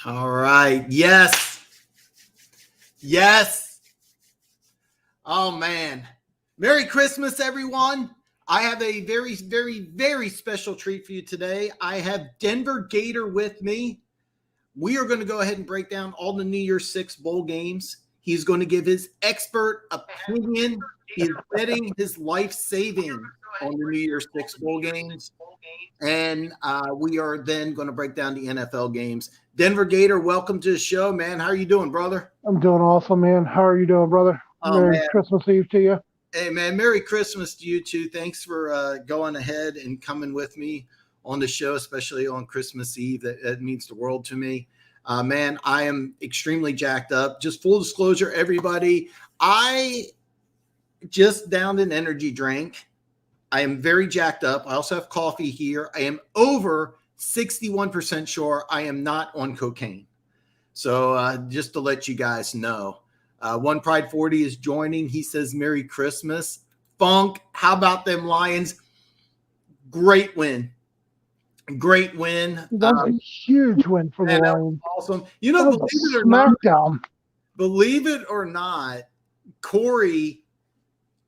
All right. Yes. Yes. Oh, man. Merry Christmas, everyone. I have a very, very, very special treat for you today. I have Denver Gator with me. We are going to go ahead and break down all the New Year's Six bowl games. He's going to give his expert opinion. He's betting his life savings on the New Year's Six bowl games. And we are then going to break down the NFL games. Denver Gator, welcome to the show, man. How are you doing, brother? I'm doing awesome, man. How are you doing, brother? Merry Christmas Eve to you. Hey, man, Merry Christmas to you, too. Thanks for going ahead and coming with me on the show, especially on Christmas Eve. That means the world to me. Man, I am extremely jacked up. Just full disclosure, everybody, I just downed an energy drink. I am very jacked up. I also have coffee here. I am over 61% sure I am not on cocaine. So just to let you guys know. One Pride 40 is joining. He says, Merry Christmas. Funk, how about them Lions? Great win. Great win. That's a huge win for the Lions. Awesome. You know, believe it or not, Corey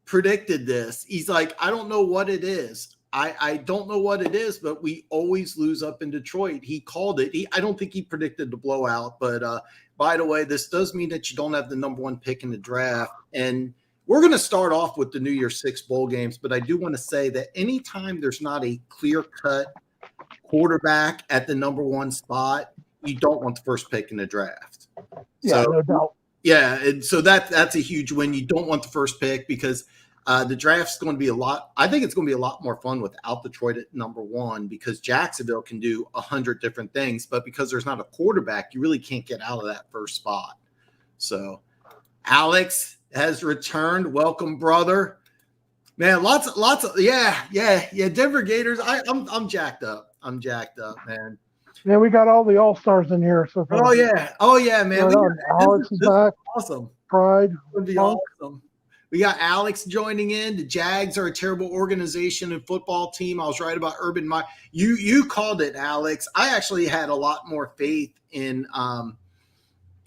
predicted this. He's like, I don't know what it is. I don't know what it is, but we always lose up in Detroit. He called it. I don't think he predicted the blowout, but by the way, this does mean that you don't have the number one pick in the draft. And we're going to start off with the New Year's Six bowl games, but I do want to say that anytime there's not a clear-cut quarterback at the number one spot, you don't want the first pick in the draft. Yeah, no doubt. Yeah, and so that's a huge win. You don't want the first pick because the draft's going to be I think it's going to be a lot more fun without Detroit at number one because Jacksonville can do 100 different things, but because there's not a quarterback, you really can't get out of that first spot. So Alex has returned. Welcome, brother. Man, lots of yeah. Denver Gators. I'm jacked up. I'm jacked up, man. Yeah, we got all the all-stars in here. So oh yeah, man. Alex is back. Awesome. Pride. Would be awesome. We got Alex joining in. The Jags are a terrible organization and football team. I was right about Urban Meyer. You called it, Alex. I actually had a lot more faith in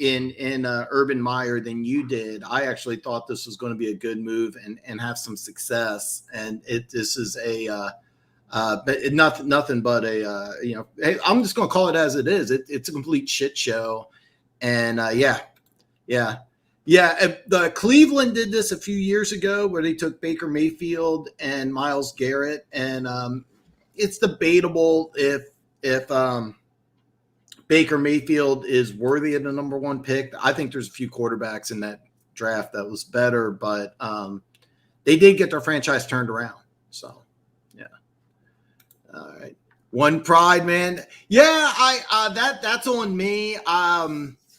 Urban Meyer than you did. I actually thought this was going to be a good move and have some success. And this is nothing but a hey, I'm just going to call it as it is. It's a complete shit show. And the Cleveland did this a few years ago where they took Baker Mayfield and Myles Garrett, and it's debatable if Baker Mayfield is worthy of the number one pick. I think there's a few quarterbacks in that draft that was better, but they did get their franchise turned around. So, yeah. All right. One Pride, man. Yeah, that's on me.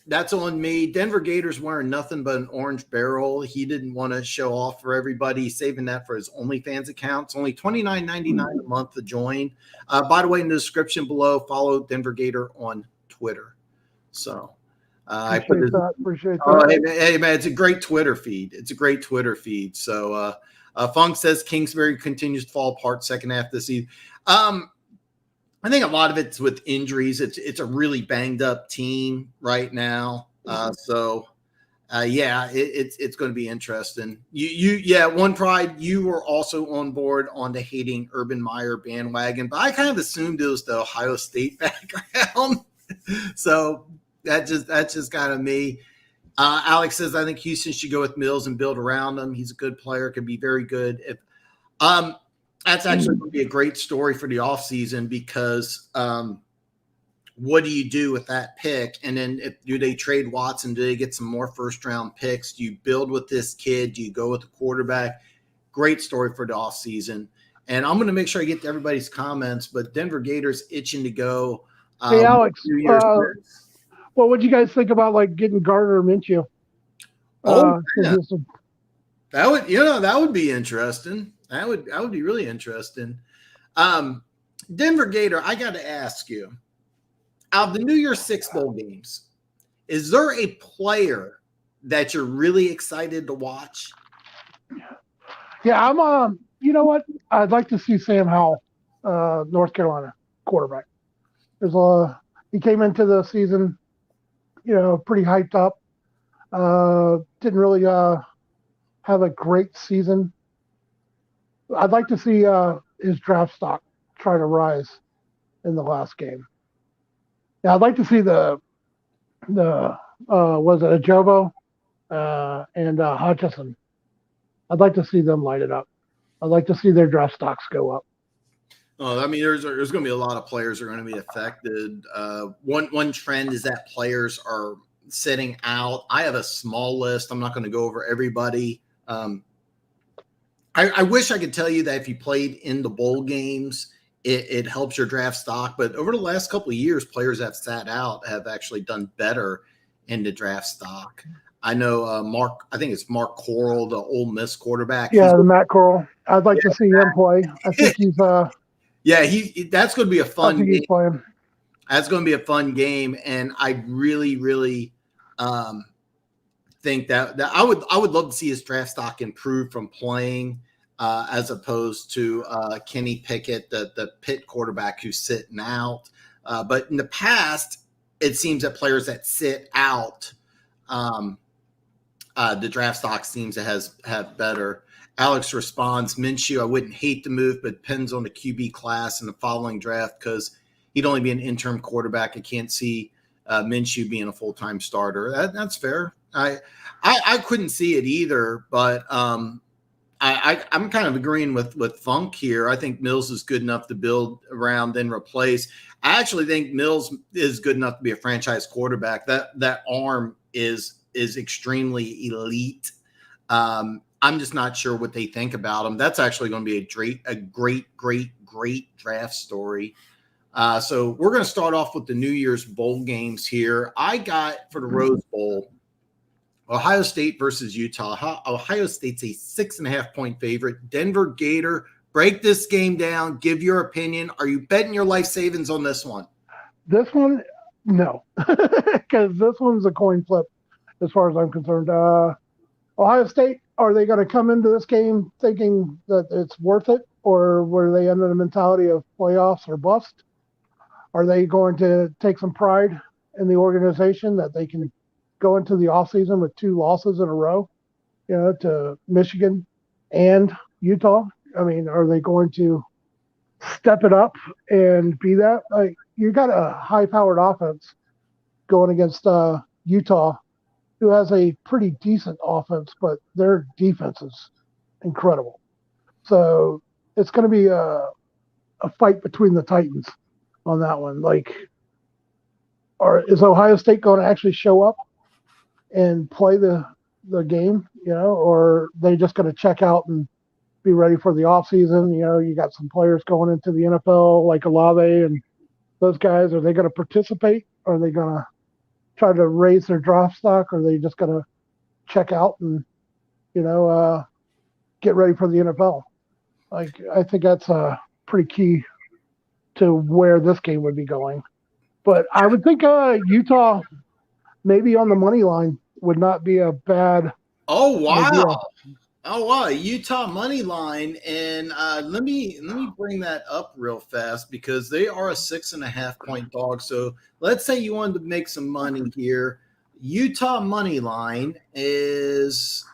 That's on me. Denver Gators wearing nothing but an orange barrel. He didn't want to show off for everybody. He's saving that for his OnlyFans account. It's only $29.99 a month to join. By the way, in the description below, follow Denver Gator on Twitter. So appreciate that. Hey man, it's a great Twitter feed. So Funk says Kingsbury continues to fall apart second half this season. I think a lot of it's with injuries. It's a really banged up team right now. It's going to be interesting. One Pride, you were also on board on the hating Urban Meyer bandwagon, but I kind of assumed it was the Ohio State background. So that's just kind of me. Alex says, I think Houston should go with Mills and build around him. He's a good player, could be very good. That's actually going to be a great story for the offseason because what do you do with that pick? And then do they trade Watson? Do they get some more first-round picks? Do you build with this kid? Do you go with the quarterback? Great story for the offseason. And I'm going to make sure I get to everybody's comments, but Denver Gators itching to go. Hey, Alex, what would you guys think about getting Gardner Minshew? That would be interesting. That would be really interesting. Denver Gator, I got to ask you, out of the New Year's Six bowl games, is there a player that you're really excited to watch? Yeah, I'm. You know what? I'd like to see Sam Howell, North Carolina quarterback. He came into the season pretty hyped up. Didn't really have a great season. I'd like to see his draft stock try to rise in the last game. Yeah, I'd like to see the was it Ajobo and Hutchison. I'd like to see them light it up. I'd like to see their draft stocks go up. Oh, I mean, there's going to be a lot of players that are going to be affected. One trend is that players are sitting out. I have a small list. I'm not going to go over everybody. I wish I could tell you that if you played in the bowl games, it helps your draft stock. But over the last couple of years, players that have sat out have actually done better in the draft stock. I know I think it's Mark Corral, the Ole Miss quarterback. Yeah, the Matt Corral. I'd like to see him play. I think he's yeah, that's going to be a fun game. He's playing. That's going to be a fun game, and I really, really think that I would love to see his draft stock improve from playing as opposed to Kenny Pickett, the Pitt quarterback who's sitting out. But in the past, it seems that players that sit out, the draft stock seems to have better. Alex responds, Minshew, I wouldn't hate the move, but depends on the QB class in the following draft because he'd only be an interim quarterback. I can't see Minshew being a full-time starter. That's fair. I couldn't see it either, but I'm kind of agreeing with Funk here. I think Mills is good enough to build around and replace. I actually think Mills is good enough to be a franchise quarterback. That arm is extremely elite. I'm just not sure what they think about him. That's actually going to be a great draft story. So we're going to start off with the New Year's bowl games here. I got for the Rose Bowl, Ohio State versus Utah. Ohio State's a 6.5-point favorite. Denver Gator, break this game down. Give your opinion. Are you betting your life savings on this one? This one, no, because this one's a coin flip as far as I'm concerned. Ohio State, are they going to come into this game thinking that it's worth it, or were they under the mentality of playoffs or bust? Are they going to take some pride in the organization that they can go into the offseason with 2 losses in a row, to Michigan and Utah? I mean, are they going to step it up and be that? Like, you got a high-powered offense going against Utah, who has a pretty decent offense, but their defense is incredible. So it's going to be a fight between the Titans on that one. Like, is Ohio State going to actually show up and play the game, or are they just going to check out and be ready for the offseason? You got some players going into the NFL like Olave and those guys. Are they going to participate? Are they going to try to raise their draft stock? Or are they just going to check out and, get ready for the NFL? Like, I think that's pretty key to where this game would be going. But I would think Utah, maybe on the money line, would not be a bad. Oh, wow. idea. Oh, wow. Utah money line. And let me bring that up real fast because they are a 6.5-point dog. So let's say you wanted to make some money here. Utah money line is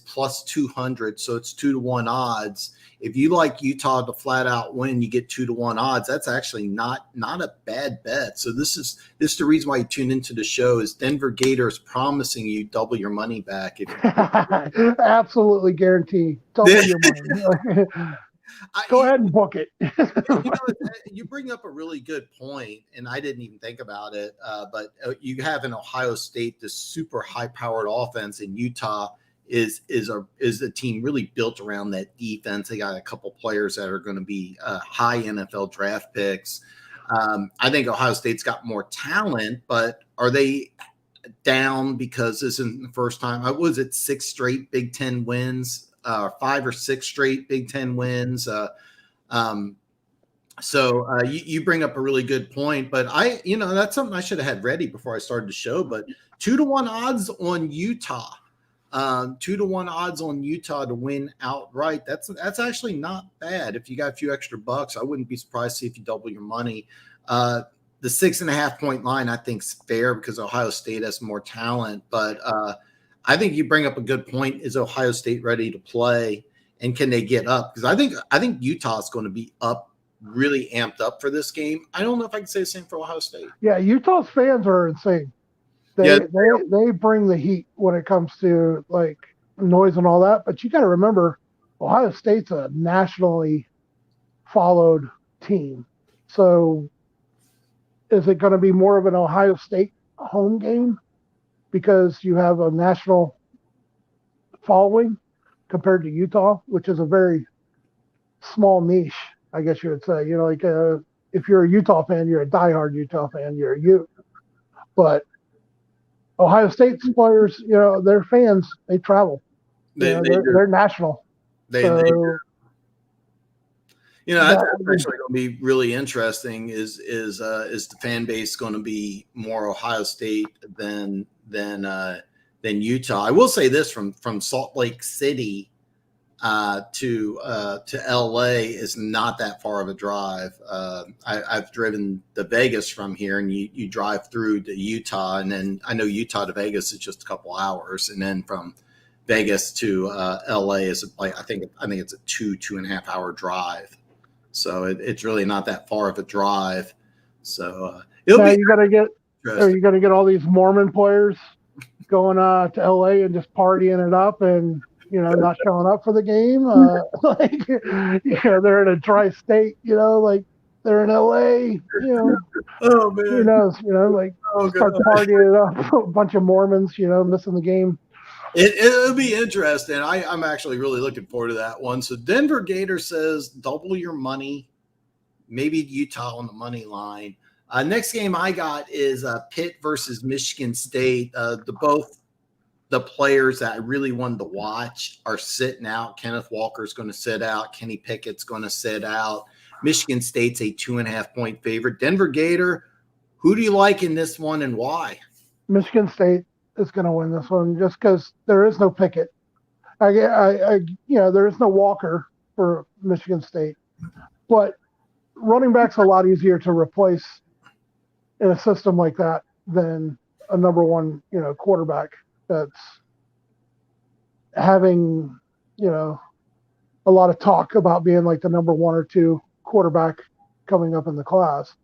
plus 200. So it's 2-1 odds. If you like Utah to flat out win, you get 2-1 odds. That's actually not a bad bet. So this is the reason why you tune into the show is Denver Gators promising you double your money back. Absolutely guarantee double your money. Go ahead and book it. You bring up a really good point, and I didn't even think about it. But you have in Ohio State this super high-powered offense, and Utah is a team really built around that defense. They got a couple players that are going to be high NFL draft picks. I think Ohio State's got more talent, but are they down because this isn't the first time? Was it 6 straight Big Ten wins? 5 or 6 straight Big Ten wins. So you bring up a really good point, but that's something I should have had ready before I started the show. But 2-1 odds on Utah, 2-1 odds on Utah to win outright. That's actually not bad. If you got a few extra bucks, I wouldn't be surprised to see if you double your money. The the 6.5 point line, I think, is fair because Ohio State has more talent. But I think you bring up a good point. Is Ohio State ready to play, and can they get up? Because I think Utah is going to be up, really amped up for this game. I don't know if I can say the same for Ohio State. Yeah, Utah's fans are insane. They bring the heat when it comes to like noise and all that. But you got to remember, Ohio State's a nationally followed team. So is it going to be more of an Ohio State home game because you have a national following compared to Utah, which is a very small niche, I guess you would say. You know, like if you're a Utah fan, you're a diehard Utah fan. You're a Ute. But Ohio State's players, you know, their fans, they travel. They're national. They do. You know, that's actually going to be really interesting. Is the fan base going to be more Ohio State than Utah? I will say this: from Salt Lake City to LA is not that far of a drive. I've driven to Vegas from here, and you drive through to Utah, and then I know Utah to Vegas is just a couple hours, and then from Vegas to LA is like I think it's a 2.5 hour drive. So it's really not that far of a drive. So you got to get all these Mormon players going to LA and just partying it up and, you know, not showing up for the game. Like, you know, they're in a dry state, you know, like they're in LA, you know. Oh, man. Who knows, you know, like start partying it up. A bunch of Mormons, you know, missing the game. It'll be interesting. I'm actually really looking forward to that one. So Denver Gator says double your money, maybe Utah on the money line. Next game I got is Pitt versus Michigan State. Both the players that I really wanted to watch are sitting out. Kenneth Walker's going to sit out. Kenny Pickett's going to sit out. Michigan State's a 2.5 point favorite. Denver Gator, who do you like in this one and why? Michigan State is going to win this one just because there is no Pickett. You know, there is no Walker for Michigan State, but running back's a lot easier to replace in a system like that than a number one, you know, quarterback that's having, you know, a lot of talk about being like the number 1 or 2 quarterback coming up in the class.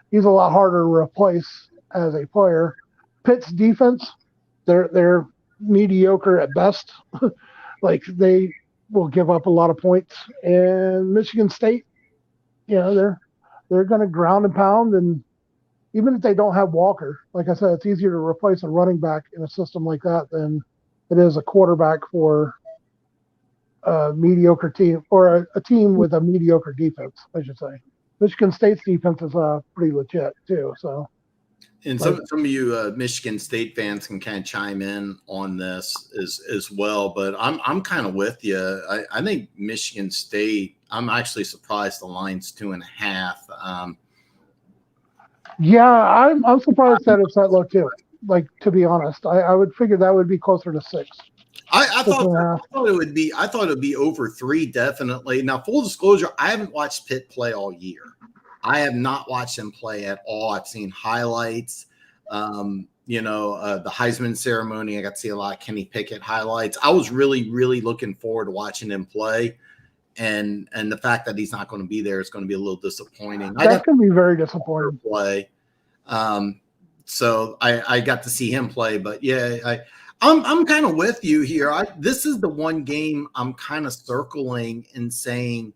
He's a lot harder to replace as a player. Pitt's defense, they're mediocre at best. Like they will give up a lot of points. And Michigan State, you know, they're going to ground and pound. And even if they don't have Walker, like I said, it's easier to replace a running back in a system like that than it is a quarterback for a mediocre team or a team with a mediocre defense, I should say. Michigan State's defense is pretty legit too. So. And some of you Michigan State fans can kind of chime in on this as well, but I'm kind of with you. I think Michigan State. I'm actually surprised the line's 2.5. Yeah, I'm surprised that it's that low too. Like, to be honest, I would figure that would be closer to 6. I thought it would be. I thought it would be over 3 definitely. Now, full disclosure, I haven't watched Pitt play all year. I have not watched him play at all. I've seen highlights. You know, the Heisman ceremony. I got to see a lot of Kenny Pickett highlights. I was really, really looking forward to watching him play, and the fact that he's not going to be there is going to be a little disappointing. That can be very disappointing. Play. So I got to see him play, but yeah, I'm kind of with you here. This is the one game I'm kind of circling and saying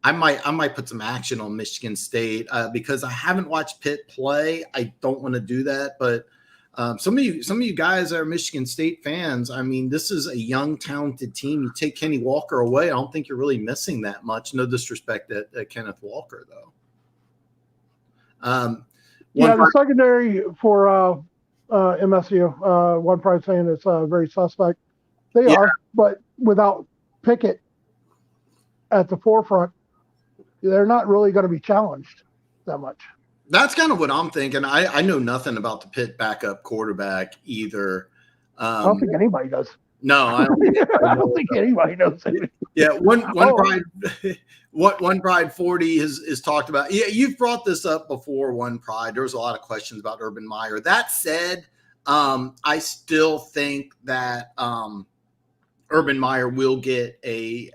I might put some action on Michigan State because I haven't watched Pitt play. I don't want to do that, but some of you guys are Michigan State fans. I mean, this is a young, talented team. You take Kenny Walker away, I don't think you're really missing that much. No disrespect at Kenneth Walker, though. The secondary for MSU, one probably saying it's very suspect. They are, but without Pickett at the forefront, they're not really going to be challenged that much. That's kind of what I'm thinking. I know nothing about the Pitt backup quarterback either. I don't think anybody does. No, I don't think anybody knows anything. Yeah, one pride, what One Pride 40 is talked about. Yeah, you've brought this up before. One Pride. There was a lot of questions about Urban Meyer. That said, I still think that Urban Meyer will get a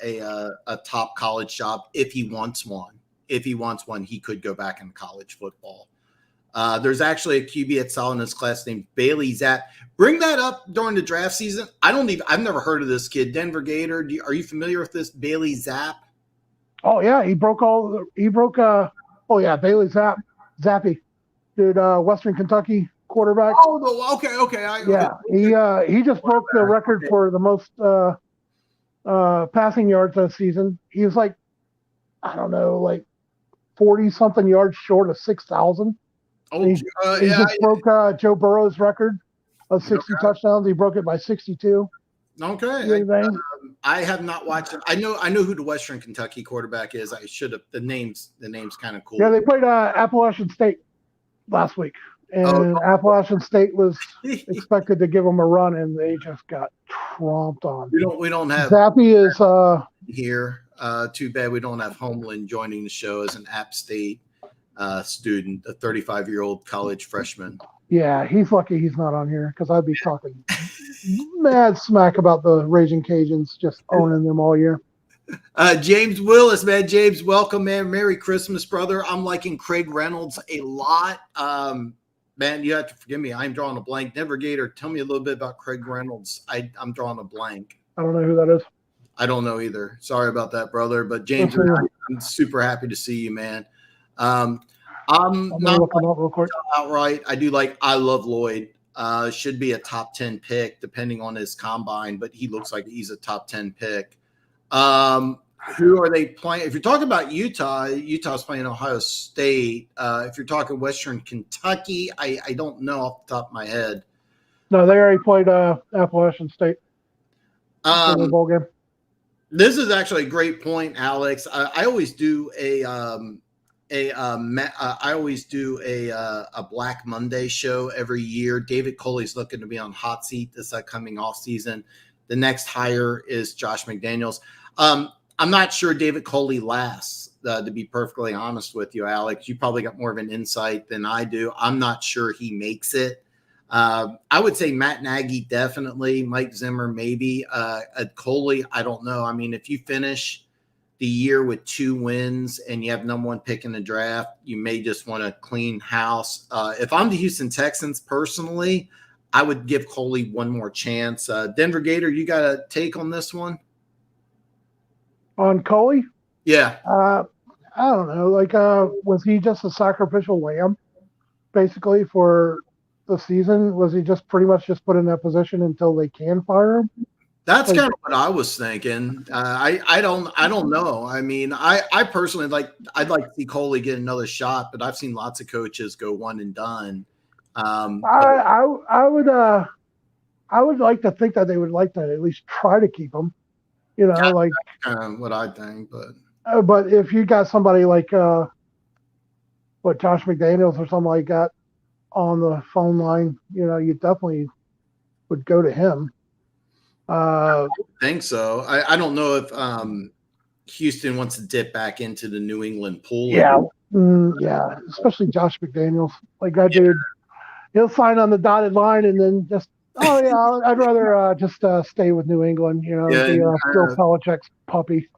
top college job if he wants one. If he wants one, he could go back into college football. There's actually a QB at Solid in his class named Bailey Zapp. Bring that up during the draft season. I've never heard of this kid, Denver Gator. Are you familiar with this Bailey Zapp? Oh yeah, Bailey Zappi, dude, Western Kentucky quarterback. Oh, okay. He just broke the record for the most passing yards in a season. He was like, I don't know, like 40 something yards short of 6,000. He just broke Joe Burrow's record of 60 touchdowns. He broke it by 62. Okay. I have not watched it. I know who the Western Kentucky quarterback is. I should have. The name's kind of cool. Yeah, they played Appalachian State last week, and Appalachian State was expected to give them a run, and they just got tromped on. We don't have Zappy is here. Too bad we don't have Homeland joining the show as an App State student, a 35-year-old college freshman. Yeah, he's lucky he's not on here because I'd be talking mad smack about the Raging Cajuns, just owning them all year. James Willis, man. James, welcome, man. Merry Christmas, brother. I'm liking Craig Reynolds a lot. Man, you have to forgive me. I'm drawing a blank. Denver Gator, tell me a little bit about Craig Reynolds. I'm drawing a blank. I don't know who that is. I don't know either. Sorry about that, brother. But James, I'm super happy to see you, man. I'm not looking up real quick. Outright. I love Lloyd. Should be a top 10 pick depending on his combine, but he looks like he's a top 10 pick. Who are they playing? If you're talking about Utah's playing Ohio State. If you're talking Western Kentucky, I don't know off the top of my head. No, they already played Appalachian State. Bowl game. This is actually a great point, Alex. I always do a Black Monday show every year. David Coley's looking to be on hot seat this upcoming off season. The next hire is Josh McDaniels. I'm not sure David Coley lasts, to be perfectly honest with you, Alex. You probably got more of an insight than I do. I'm not sure he makes it. I would say Matt Nagy, definitely. Mike Zimmer, maybe. Coley, I don't know. I mean, if you finish the year with 2 wins and you have number 1 pick in the draft, you may just want to clean house. If I'm the Houston Texans personally, I would give Coley one more chance. Denver Gator, you got a take on this one? On Coley? Yeah. I don't know. Like, was he just a sacrificial lamb, basically, for the season? Was he just pretty much just put in that position until they can fire him? That's kind of what I was thinking. I don't know. I mean, I personally I'd like to see Coley get another shot, but I've seen lots of coaches go one and done. I would like to think that they would like to at least try to keep him. You know, that's like kind of what I think. But if you got somebody like Josh McDaniels or something like that on the phone line, you know, you definitely would go to him. I think so. I don't know if Houston wants to dip back into the New England pool. Yeah, especially Josh McDaniels. Like that dude, he'll sign on the dotted line and then just, I'd rather just stay with New England. You know, Bill Belichick's puppy.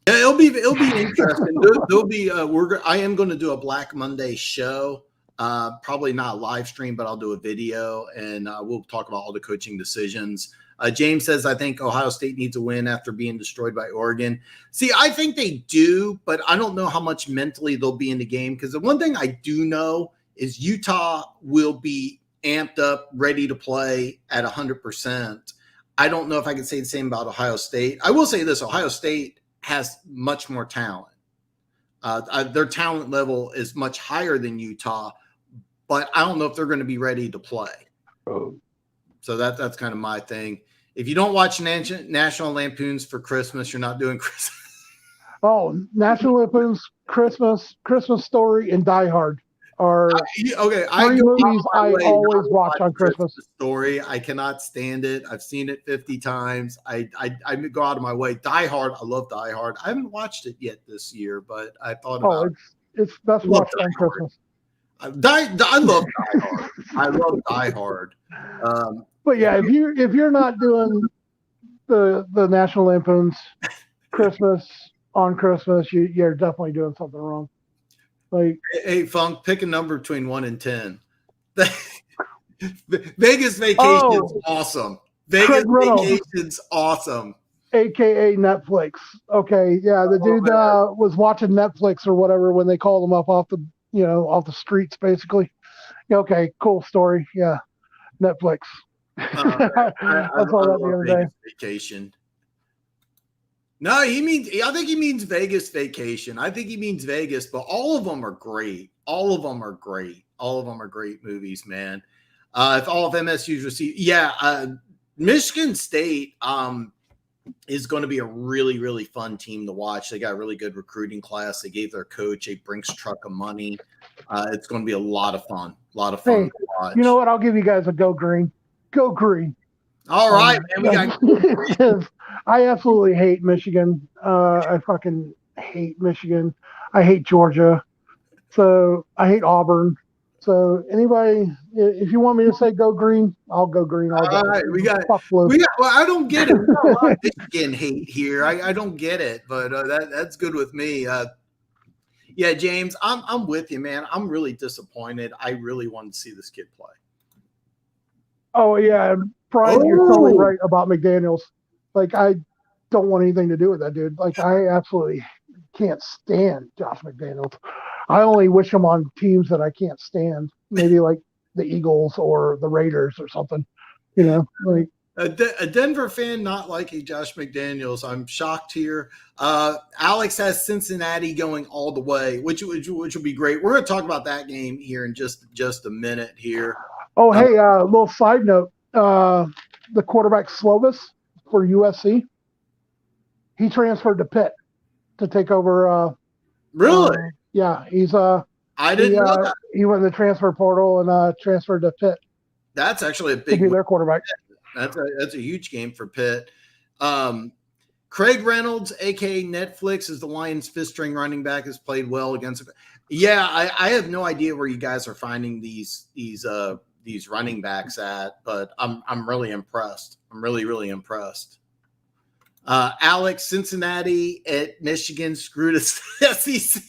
Yeah, it'll be interesting. There'll be I am going to do a Black Monday show. Probably not a live stream, but I'll do a video and we'll talk about all the coaching decisions. James says, I think Ohio State needs a win after being destroyed by Oregon. See, I think they do, but I don't know how much mentally they'll be in the game, because the one thing I do know is Utah will be amped up, ready to play at 100%. I don't know if I can say the same about Ohio State. I will say this: Ohio State has much more talent. Their talent level is much higher than Utah, but I don't know if they're going to be ready to play. So that's kind of my thing. If you don't watch National Lampoons for Christmas, you're not doing Christmas. Oh, National Lampoons, Christmas Story, and Die Hard. are three movies I always watch on Christmas. Story, I cannot stand it. I've seen it 50 times. I go out of my way. Die Hard, I love Die Hard. I haven't watched it yet this year, but I thought about it's best watched on Christmas. I love Die Hard. I love Die Hard. But yeah, if you're not doing the National Lampoon's Christmas on Christmas, you're definitely doing something wrong. Like, hey, Funk, pick a number between 1 and 10. Vegas Vacation's awesome. Vegas Vacation's awesome. AKA Netflix. Okay, yeah, the dude was watching Netflix or whatever when they called him up off the streets, basically. Okay, cool story. Yeah, Netflix. I saw that the other day. Vacation. No, I think he means Vegas Vacation. I think he means Vegas, but all of them are great. All of them are great movies, man. If all of MSU's receive, Michigan State is going to be a really, really fun team to watch. They got a really good recruiting class. They gave their coach a Brinks truck of money. It's going to be a lot of fun. Hey, to watch. You know what? I'll give you guys a go green. Go green. All right, man. We got. I absolutely hate Michigan. I fucking hate Michigan. I hate Georgia. So I hate Auburn. So anybody, if you want me to say go green, I'll go green. All right, we got. Well, I don't get it. We got a lot of Michigan hate here. I don't get it, but that's good with me. Yeah, James, I'm with you, man. I'm really disappointed. I really wanted to see this kid play. Oh yeah, Brian, you're totally right about McDaniels. Like, I don't want anything to do with that dude. Like, I absolutely can't stand Josh McDaniels. I only wish him on teams that I can't stand. Maybe like the Eagles or the Raiders or something. You know, like a Denver fan not liking Josh McDaniels. I'm shocked here. Alex has Cincinnati going all the way, which will be great. We're going to talk about that game here in just a minute here. Oh, hey, a little side note. The quarterback Slovis for USC, he transferred to Pitt to take over. Really? Yeah, he's I didn't know that. He went in the transfer portal and transferred to Pitt. That's actually a big. To be their quarterback. That's a huge game for Pitt. Craig Reynolds, aka Netflix, is the Lions' fifth string running back, has played well against. Yeah, I have no idea where you guys are finding these running backs at, but I'm really impressed. I'm really, really impressed. Alex, Cincinnati at Michigan screwed us SEC.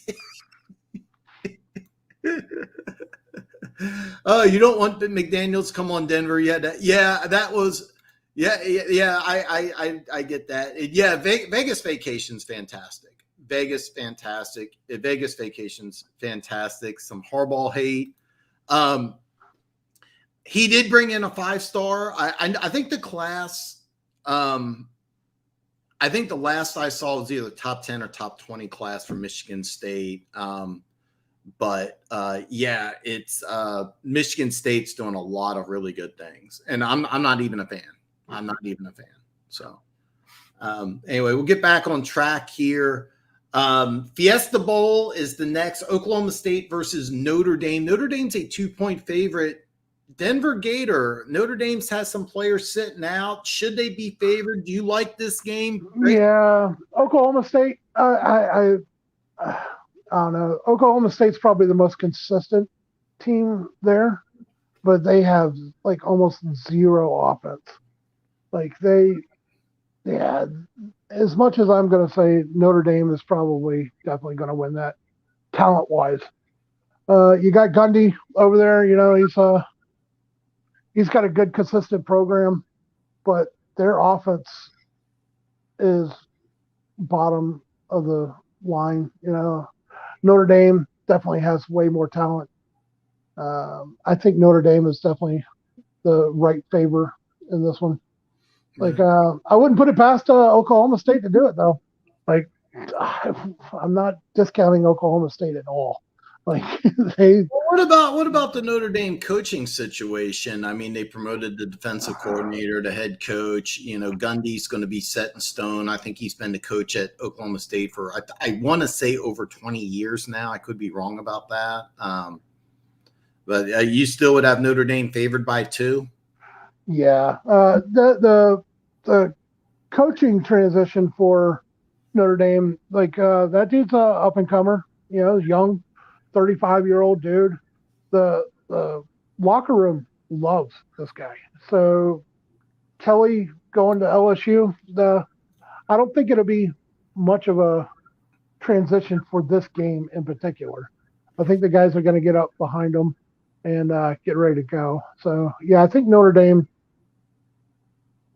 Oh, you don't want McDaniels to come on Denver yet? That was. I get that. Yeah, Vegas Vacation's fantastic. Vegas Vacation's fantastic. Some Harbaugh hate. He did bring in a 5-star. I think the class. I think the last I saw was either top 10 or top 20 class from Michigan State. It's Michigan State's doing a lot of really good things, and I'm not even a fan. So anyway, we'll get back on track here. Fiesta Bowl is the next. Oklahoma State versus Notre Dame. Notre Dame's a 2-point favorite. Denver Gator. Notre Dame's has some players sitting out. Should they be favored? Do you like this game? Yeah, Oklahoma State. I don't know. Oklahoma State's probably the most consistent team there, but they have like almost zero offense. Like as much as I'm going to say Notre Dame is probably definitely going to win that talent-wise. You got Gundy over there. You know, he's got a good, consistent program, but their offense is bottom of the line. You know, Notre Dame definitely has way more talent. I think Notre Dame is definitely the right favor in this one. Like, I wouldn't put it past Oklahoma State to do it, though. Like, I'm not discounting Oklahoma State at all. Like, what about the Notre Dame coaching situation? I mean, they promoted the defensive coordinator to head coach. You know, Gundy's going to be set in stone. I think he's been the coach at Oklahoma State for I want to say over 20 years now. I could be wrong about that. But you still would have Notre Dame favored by 2? Yeah. The coaching transition for Notre Dame, that dude's a up and comer, young, 35-year-old dude. The locker room loves this guy. So Kelly going to LSU, I don't think it'll be much of a transition for this game in particular. I think the guys are going to get up behind them and get ready to go. So, yeah, I think Notre Dame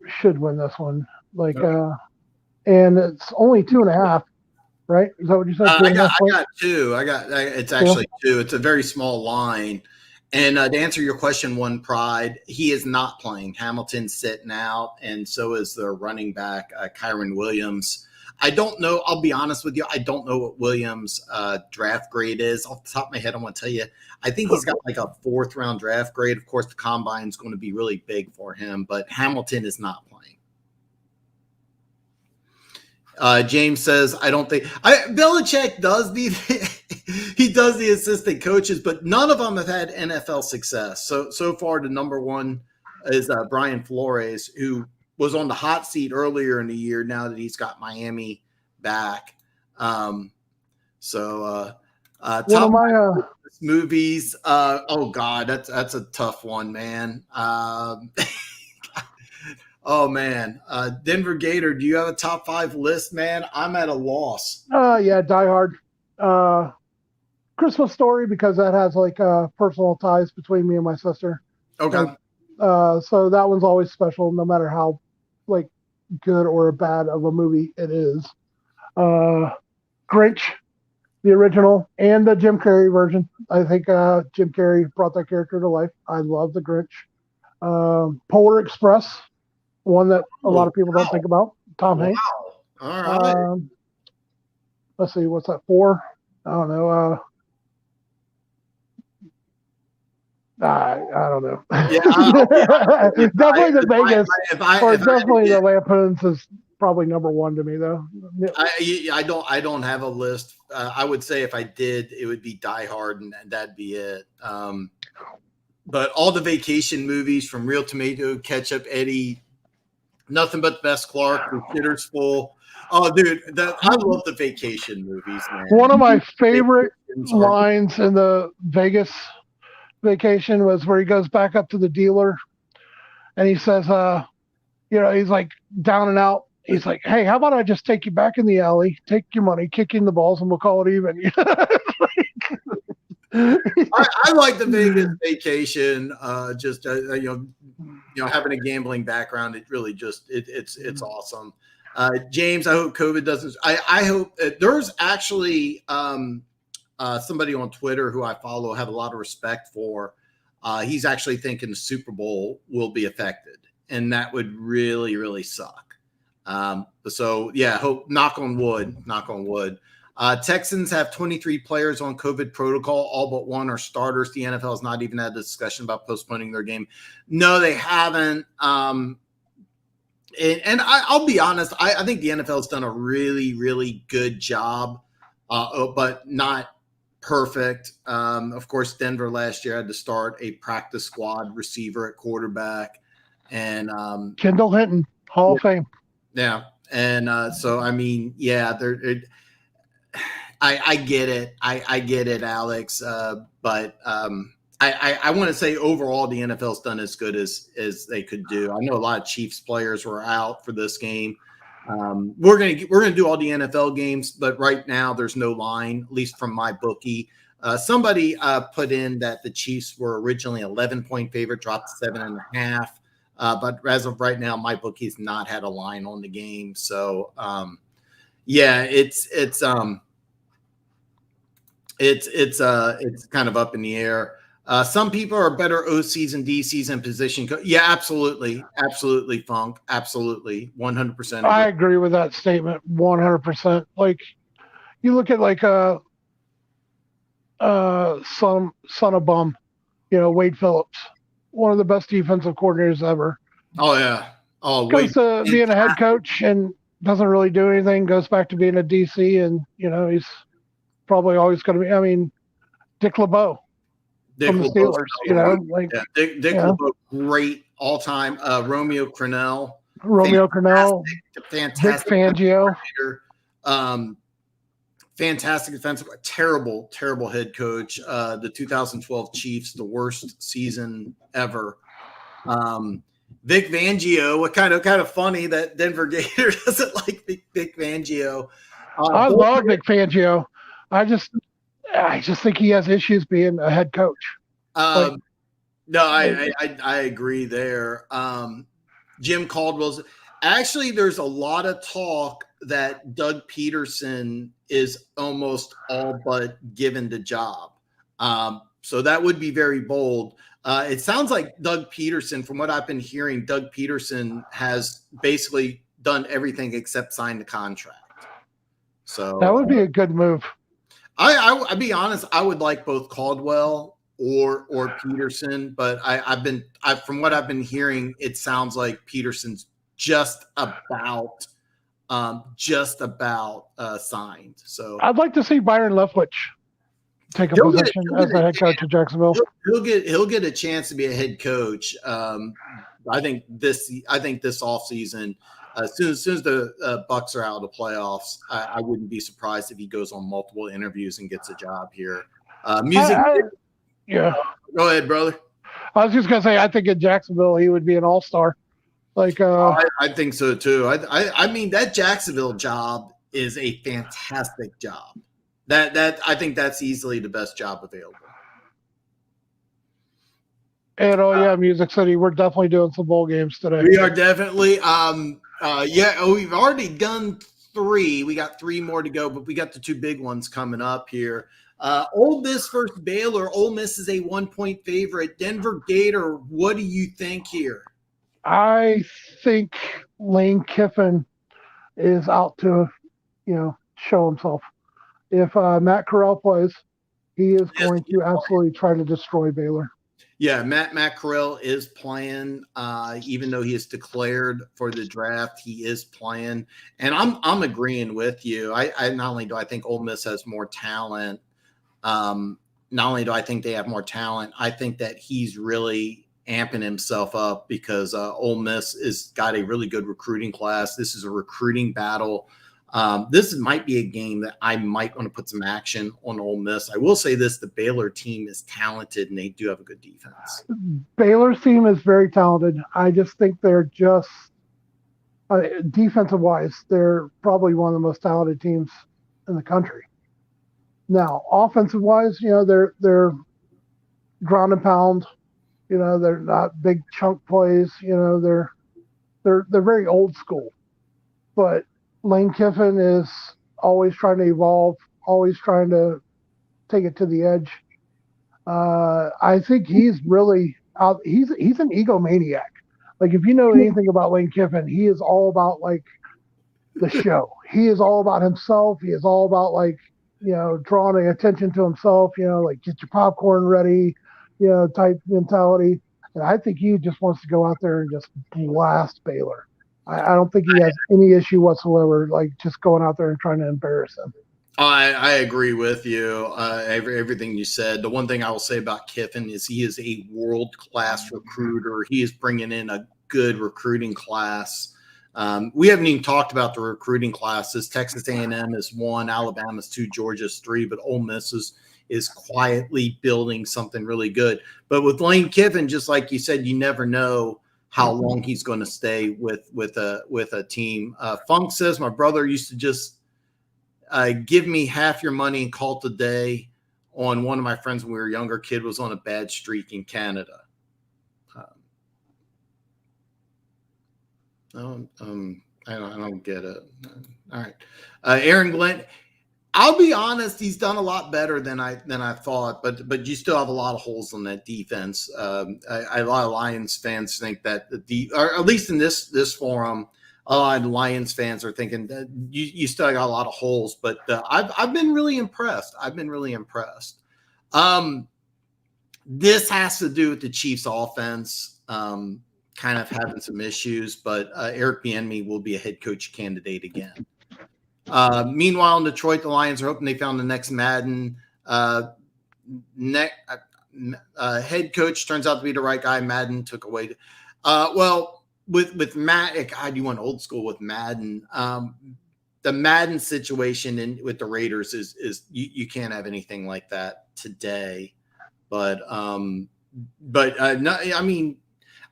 should win this one. And it's only 2.5, right? Is that what you said? I got 2. It's actually 2. It's a very small line. And to answer your question, One Pride, he is not playing. Hamilton's sitting out, and so is their running back, Kyron Williams. I don't know. I'll be honest with you. I don't know what Williams' draft grade is. Off the top of my head, I want to tell you. I think he's got like a 4th-round draft grade. Of course, the combine is going to be really big for him, but Hamilton is not playing. James says, I don't think Belichick does he does the assistant coaches, but none of them have had NFL success. So far, the number one is Brian Flores, who was on the hot seat earlier in the year. Now that he's got Miami back, one of my movies. Oh God, that's a tough one, man. Oh man, Denver Gator. Do you have a top 5 list, man? I'm at a loss. Yeah, Die Hard, Christmas Story, because that has personal ties between me and my sister. Okay. So that one's always special, no matter how good or bad of a movie it is. Grinch, the original, and the Jim Carrey version. I think Jim Carrey brought that character to life. I love the Grinch. Polar Express. One that a lot of people don't think about. Tom Hanks. All right. Let's see, what's that, 4? I don't know. I don't know. Yeah, definitely the Vegas, definitely the Lampoons is probably number 1 to me, though. I don't have a list. I would say if I did, it would be Die Hard, and that'd be it. But all the vacation movies, from Real Tomato, Ketchup, Eddie, Nothing But the Best Clark, The Shitter's Full. Oh, dude, I love the vacation movies, man. One of my favorite lines in the Vegas vacation was where he goes back up to the dealer and he says, he's like down and out. He's like, hey, how about I just take you back in the alley, take your money, kick you in the balls, and we'll call it even. I like the Vegas vacation. Having a gambling background, it really just it's awesome. James, I hope COVID doesn't. I hope there's actually somebody on Twitter who I follow, have a lot of respect for. He's actually thinking the Super Bowl will be affected, and that would really, really suck. So yeah, hope, knock on wood. Texans have 23 players on COVID protocol. All but 1 are starters. The NFL has not even had a discussion about postponing their game. No, they haven't. And I'll be honest, I think the NFL has done a really, really good job, but not perfect. Of course, Denver last year had to start a practice squad receiver at quarterback. And Kendall Hinton, Hall of Fame. Yeah. And so, I mean, yeah, I get it. I get it, Alex. But I want to say overall the NFL's done as good as they could do. I know a lot of Chiefs players were out for this game. We're gonna do all the NFL games, but right now there's no line, at least from my bookie. Somebody put in that the Chiefs were originally 11-point favorite, dropped to 7.5. But as of right now, my bookie's not had a line on the game. So yeah, it's kind of up in the air. Some people are better OCs and DCs in position. Yeah, absolutely, Funk, absolutely, 100%. I agree with that statement, 100%. Like, you look at son of bum, Wade Phillips, one of the best defensive coordinators ever. Oh yeah. Oh, goes to being a head coach and doesn't really do anything. Goes back to being a DC, and he's probably always going to be. I mean, Dick LeBeau. Dick from the LeBeau's Steelers. another one. Yeah, Dick yeah. LeBeau, great all time. Romeo Crennel, Romeo Crennel, Vic fantastic Fangio. um, fantastic defensive, terrible head coach. The 2012 Chiefs, the worst season ever. Vic Fangio, what kind of funny that Denver Gator doesn't like Vic Fangio. I love Vic Fangio. I just think he has issues being a head coach. No, I agree there. Jim Caldwell's actually, there's a lot of talk that Doug Peterson is almost all but given the job. So that would be very bold. It sounds like Doug Peterson, from what I've been hearing, Doug Peterson has basically done everything except sign the contract. So that would be a good move. I'll be honest, I would like both Caldwell or Peterson, but from what I've been hearing, it sounds like Peterson's just about signed. So I'd like to see Byron Leftwich take a position as the head coach of Jacksonville. He'll get a chance to be a head coach. I think this offseason, as soon as the Bucs are out of the playoffs, I wouldn't be surprised if he goes on multiple interviews and gets a job here. Yeah. Go ahead, brother. I was just gonna say, I think in Jacksonville he would be an all-star. I think so too. I mean, that Jacksonville job is a fantastic job. That I think that's easily the best job available. And Music City, we're definitely doing some bowl games today. We are definitely. We've already done 3. We got 3 more to go, but we got the 2 big ones coming up here. Ole Miss versus Baylor. Ole Miss is a 1-point favorite. Denver Gator, what do you think here? I think Lane Kiffin is out to, show himself. If Matt Corral plays, he is going to absolutely try to destroy Baylor. Yeah, Matt Corral is playing, even though he is declared for the draft. He is playing, and I'm agreeing with you. I not only do I think Ole Miss has more talent, not only do I think they have more talent, I think that he's really amping himself up because Ole Miss has got a really good recruiting class. This is a recruiting battle. This might be a game that I might want to put some action on Ole Miss. I will say this, the Baylor team is talented and they do have a good defense. Baylor's team is very talented. I just think they're just defensive-wise, they're probably one of the most talented teams in the country. Now, offensive-wise, they're ground and pound. They're not big chunk plays. They're very old school. But Lane Kiffin is always trying to evolve, always trying to take it to the edge. I think he's really out. He's an egomaniac. Like, if you know anything about Lane Kiffin, he is all about the show. He is all about himself. He is all about drawing attention to himself. Get your popcorn ready, type mentality. And I think he just wants to go out there and just blast Baylor. I don't think he has any issue whatsoever, just going out there and trying to embarrass him. I agree with you. Everything you said. The one thing I will say about Kiffin is he is a world-class recruiter. He is bringing in a good recruiting class. We haven't even talked about the recruiting classes. Texas A&M is 1, Alabama's 2, Georgia's 3, but Ole Miss is quietly building something really good. But with Lane Kiffin, just like you said, you never know how long he's going to stay with a team. Funk says, my brother used to just give me half your money and call it a day on one of my friends when we were younger. Kid was on a bad streak in Canada. I don't get it. All right. Aaron Glenn, I'll be honest, he's done a lot better than I thought, but you still have a lot of holes on that defense. A lot of Lions fans think that or at least in this forum, a lot of Lions fans are thinking that you still got a lot of holes. But I've been really impressed. This has to do with the Chiefs' offense, kind of having some issues. But Eric Bieniemy will be a head coach candidate again. Meanwhile, in Detroit, the Lions are hoping they found the next Madden. head coach turns out to be the right guy. Madden took away. Well, with Matt, God, you went old school with Madden. The Madden situation with the Raiders is you can't have anything like that today. But no, I mean,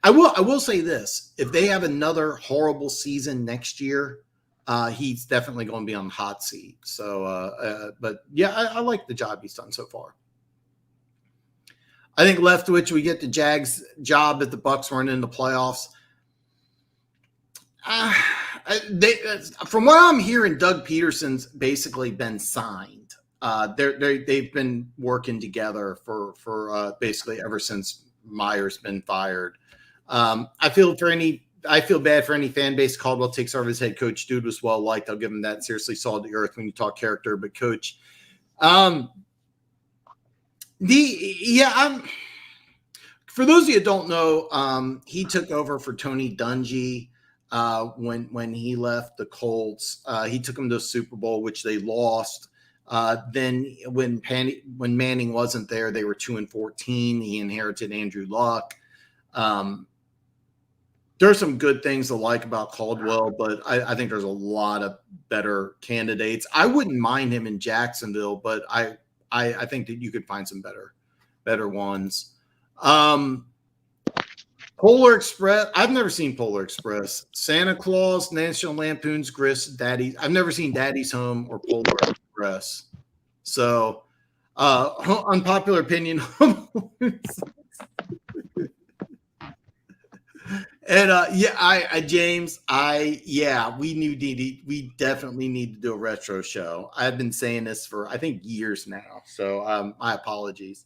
I will say this: if they have another horrible season next year, he's definitely going to be on the hot seat. So, but yeah, I like the job he's done so far. I think Leftwich, we get the Jags job if the Bucs weren't in the playoffs. From what I'm hearing, Doug Peterson's basically been signed. They've been working together for basically ever since Meyer's been fired. I feel bad for any fan base Caldwell takes over as head coach. Dude was well liked. I'll give him that. Seriously, salt of the earth when you talk character, but coach. For those of you who don't know, he took over for Tony Dungy when he left the Colts. He took them to a Super Bowl, which they lost. Then when Manning wasn't there, they were 2-14. He inherited Andrew Luck. There's some good things to like about Caldwell, but I think there's a lot of better candidates. I wouldn't mind him in Jacksonville, but I think that you could find some better ones. Polar Express. I've never seen Polar Express. Santa Claus, National Lampoon's Chris, Daddy. I've never seen Daddy's Home or Polar Express. So, unpopular opinion. And James, we definitely need to do a retro show. I've been saying this for I think years now. So my apologies.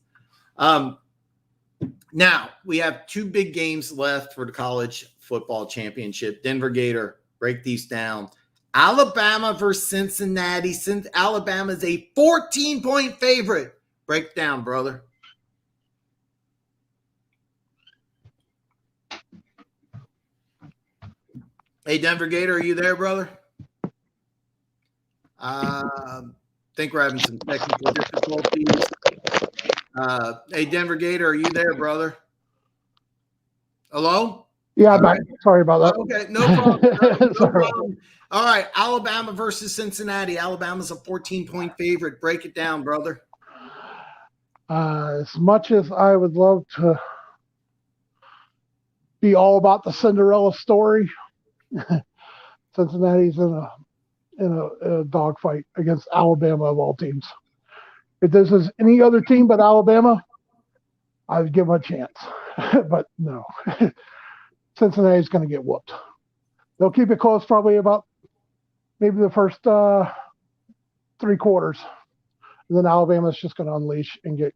Now we have 2 big games left for the college football championship. Denver Gator, break these down. Alabama versus Cincinnati. Since Alabama is a 14-point favorite. Break down, brother. Hey, Denver Gator, are you there, brother? Think we're having some technical difficulties. Hey, Denver Gator, are you there, brother? Hello? Yeah, right. Sorry about that. Okay, no problem. No problem. All right, Alabama versus Cincinnati. Alabama's a 14-point favorite. Break it down, brother. As much as I would love to be all about the Cinderella story, Cincinnati's in a dogfight against Alabama of all teams. If this is any other team but Alabama, I would give them a chance. But no, Cincinnati's going to get whooped. They'll keep it close probably about maybe the first 3 quarters. And then Alabama's just going to unleash and get,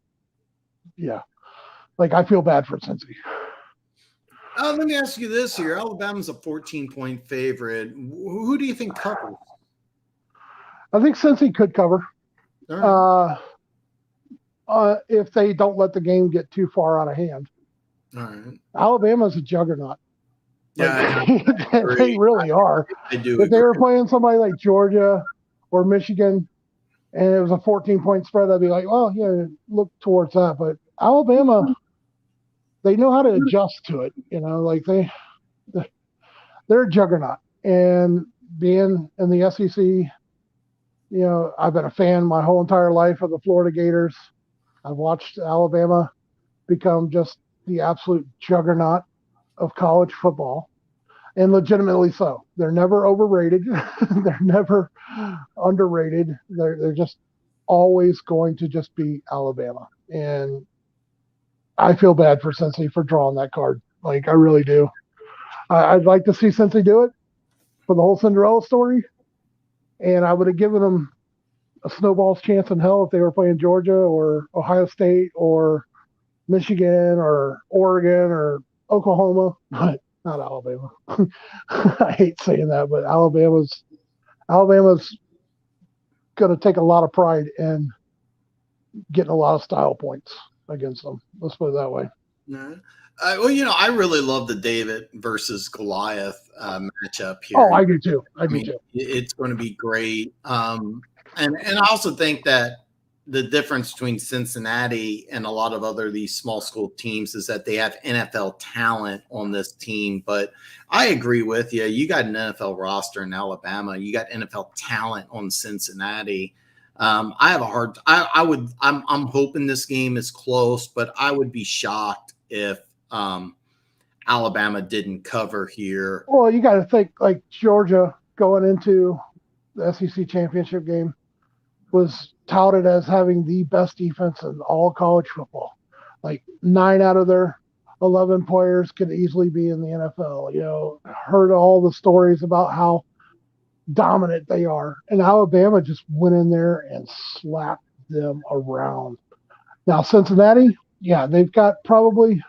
I feel bad for Cincy. Let me ask you this here. Alabama's a 14-point favorite. Who do you think covers? I think Cincy could cover. Right. If they don't let the game get too far out of hand. All right. Alabama's a juggernaut. Yeah, they really are. I do. If they were playing somebody like Georgia or Michigan and it was a 14-point spread, I'd be like, well, yeah, look towards that. But Alabama, they know how to adjust to it. They're a juggernaut. And being in the SEC, I've been a fan my whole entire life of the Florida Gators. I've watched Alabama become just the absolute juggernaut of college football, and legitimately so. They're never overrated. They're never underrated. They're just always going to just be Alabama. And I feel bad for Cincy for drawing that card. I really do. I'd like to see Cincy do it for the whole Cinderella story. And I would have given them a snowball's chance in hell if they were playing Georgia or Ohio State or Michigan or Oregon or Oklahoma, but not Alabama. I hate saying that, but Alabama's going to take a lot of pride in getting a lot of style points against them. Let's put it that way. No. I really love the David versus Goliath matchup here. Oh, I do too. I do too. It's going to be great. And I also think that the difference between Cincinnati and a lot of other these small school teams is that they have NFL talent on this team. But I agree with you. You got an NFL roster in Alabama. You got NFL talent on Cincinnati. I have a hard. I'm hoping this game is close, but I would be shocked if Alabama didn't cover here. Well, you got to think like Georgia going into the SEC championship game was touted as having the best defense in all college football. Like 9 out of their 11 players could easily be in the NFL. You know, heard all the stories about how dominant they are. And Alabama just went in there and slapped them around. Now, Cincinnati, yeah, they've got probably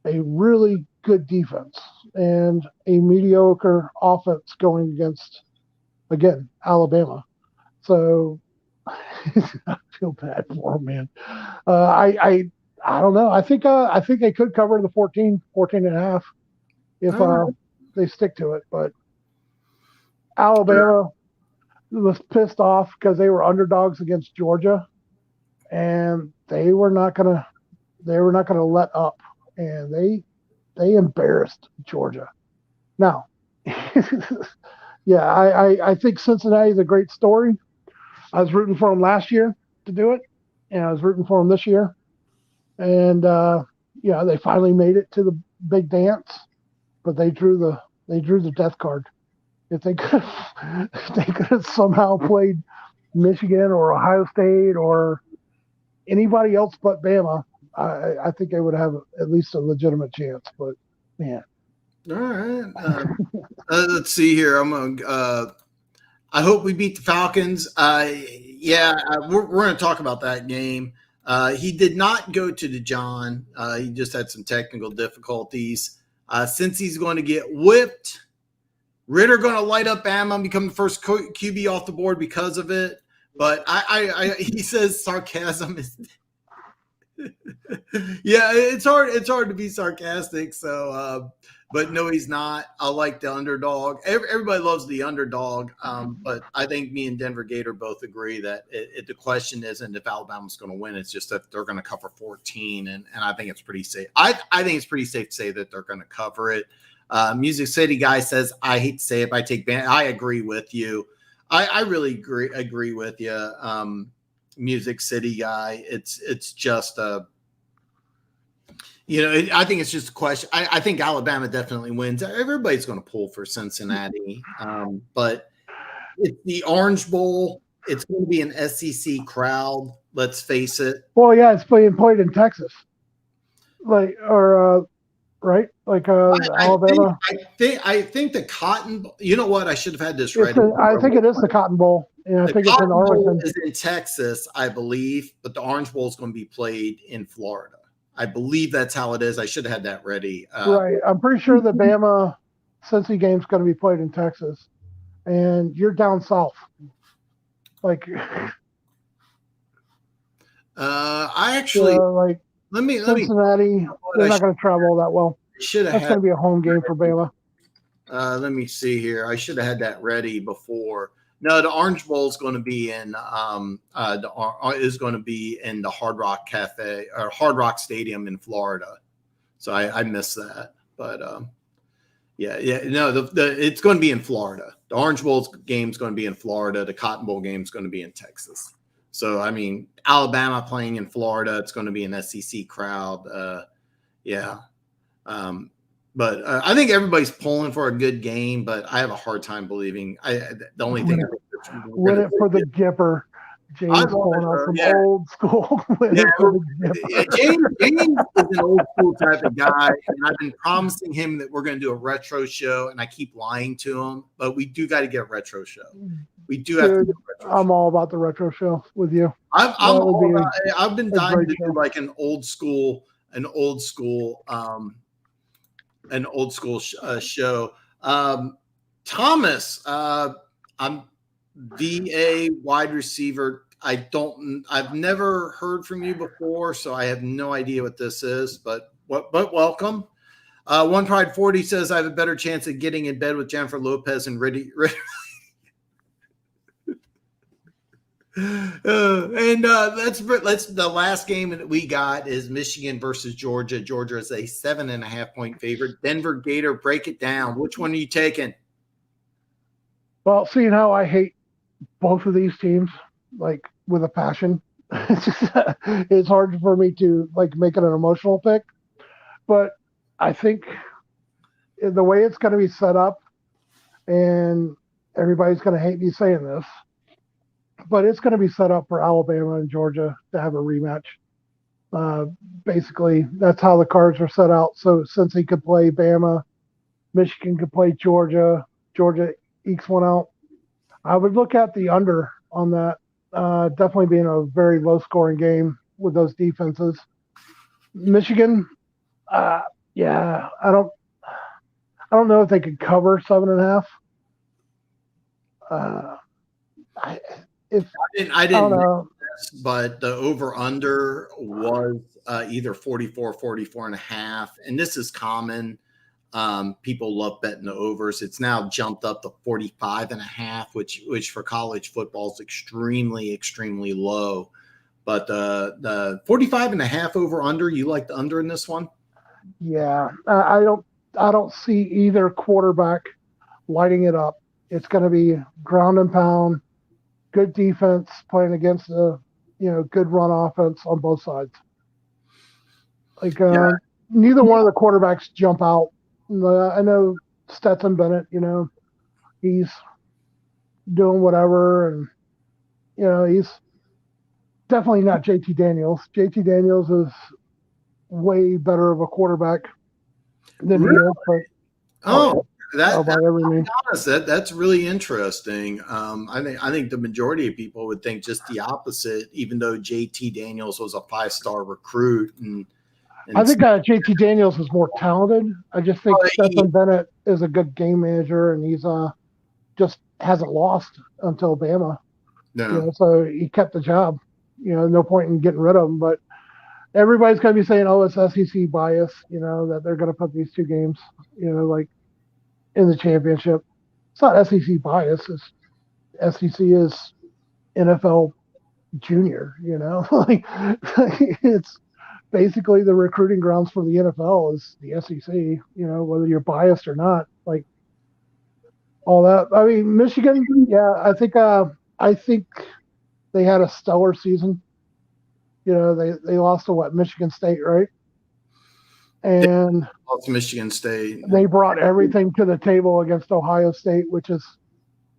a really good defense and a mediocre offense going against, again, Alabama. So I feel bad for them, man. I don't know. I think they could cover the 14 and a half if they stick to it. But Alabama was pissed off because they were underdogs against Georgia, and they were not gonna let up, and they embarrassed Georgia. Now, yeah, I think Cincinnati is a great story. I was rooting for them last year to do it, and I was rooting for them this year. And yeah, they finally made it to the big dance, but they drew the death card. If they could have somehow played Michigan or Ohio State or anybody else but Bama, I think they would have at least a legitimate chance. But man, all right. Let's see here. I'm gonna. I hope we beat the Falcons. We're going to talk about that game. He did not go to DeJohn. He just had some technical difficulties. Since he's going to get whipped, Ritter going to light up Bama and become the first QB off the board because of it. But he says sarcasm is. Yeah, it's hard. It's hard to be sarcastic. So, but no, he's not. I like the underdog. Everybody loves the underdog. But I think me and Denver Gator both agree that the question isn't if Alabama's going to win. It's just that they're going to cover 14. And I think it's pretty safe. I think it's pretty safe to say that they're going to cover it. Music City guy says, I hate to say it, but I take Bama. I agree with you. I really agree with you. Music City guy. It's just a, I think it's just a question. I think Alabama definitely wins. Everybody's going to pull for Cincinnati. But it's the Orange Bowl. It's going to be an SEC crowd. Let's face it. Well, yeah, it's being played in Texas. Right? Alabama. I think the Cotton. You know what? I should have had this ready. I think it is the Cotton Bowl. And I think it's in Arlington. Is in Texas, I believe, but the Orange Bowl is going to be played in Florida. I believe that's how it is. I should have had that ready. Right. I'm pretty sure the Bama Cincy game's going to be played in Texas, and you're down south. Like, I actually let me Cincinnati. They're not going to travel that well. That's going to be a home game for Bama. Let me see here. I should have had that ready before. No, the Orange Bowl is going to be in the Hard Rock Cafe or Hard Rock Stadium in Florida. So I missed that, but it's going to be in Florida. The Orange Bowl game is going to be in Florida. The Cotton Bowl game is going to be in Texas. So I mean, Alabama playing in Florida, it's going to be an SEC crowd. But I think everybody's pulling for a good game, but I have a hard time believing. The only thing win it for the Gipper. James pulling out from old school. James is an old school type of guy, and I've been promising him that we're going to do a retro show, and I keep lying to him. But we do got to get a retro show. We do have to do a retro show. I'm all about the retro show with you. I've been dying to do like an old school show. Thomas, I'm VA wide receiver. I've never heard from you before, so I have no idea what this is, but welcome. One Pride 40 says I have a better chance of getting in bed with Jennifer Lopez and Riddy. Let's the last game that we got is Michigan versus Georgia. Georgia is a 7.5-point favorite. Denver Gator, break it down. Which one are you taking? Well, seeing how I hate both of these teams, like with a passion, it's hard for me to like make it an emotional pick. But I think the way it's going to be set up, and everybody's going to hate me saying this, but it's going to be set up for Alabama and Georgia to have a rematch. Basically, that's how the cards are set out. So since he could play Bama, Michigan could play Georgia, Georgia ekes one out. I would look at the under on that. Definitely being a very low-scoring game with those defenses. Michigan, yeah, I don't know if they could cover 7.5. I didn't know, but the over-under was either 44, 44.5, and this is common. People love betting the overs. It's now jumped up to 45.5, which for college football is extremely, extremely low. But the 45.5 over under, you like the under in this one? Yeah, I don't see either quarterback lighting it up. It's going to be ground and pound, good defense playing against a good run offense on both sides. Like neither one of the quarterbacks jump out. I know Stetson Bennett, he's doing whatever, and he's definitely not JT Daniels. JT Daniels is way better of a quarterback than he is. But that's really interesting. I think the majority of people would think just the opposite, even though JT Daniels was a 5-star recruit. And I think JT Daniels is more talented. I just think Stetson Bennett is a good game manager, and he's just hasn't lost until Bama. No. So he kept the job. No point in getting rid of him. But everybody's going to be saying, "Oh, it's SEC bias." That they're going to put these two games, like in the championship. It's not SEC bias. It's SEC is NFL junior. Like it's basically the recruiting grounds for the NFL is the SEC, whether you're biased or not, like all that. I mean, Michigan, yeah, I think they had a stellar season. They lost to Michigan State, right? And they lost to Michigan State. They brought everything to the table against Ohio State, which has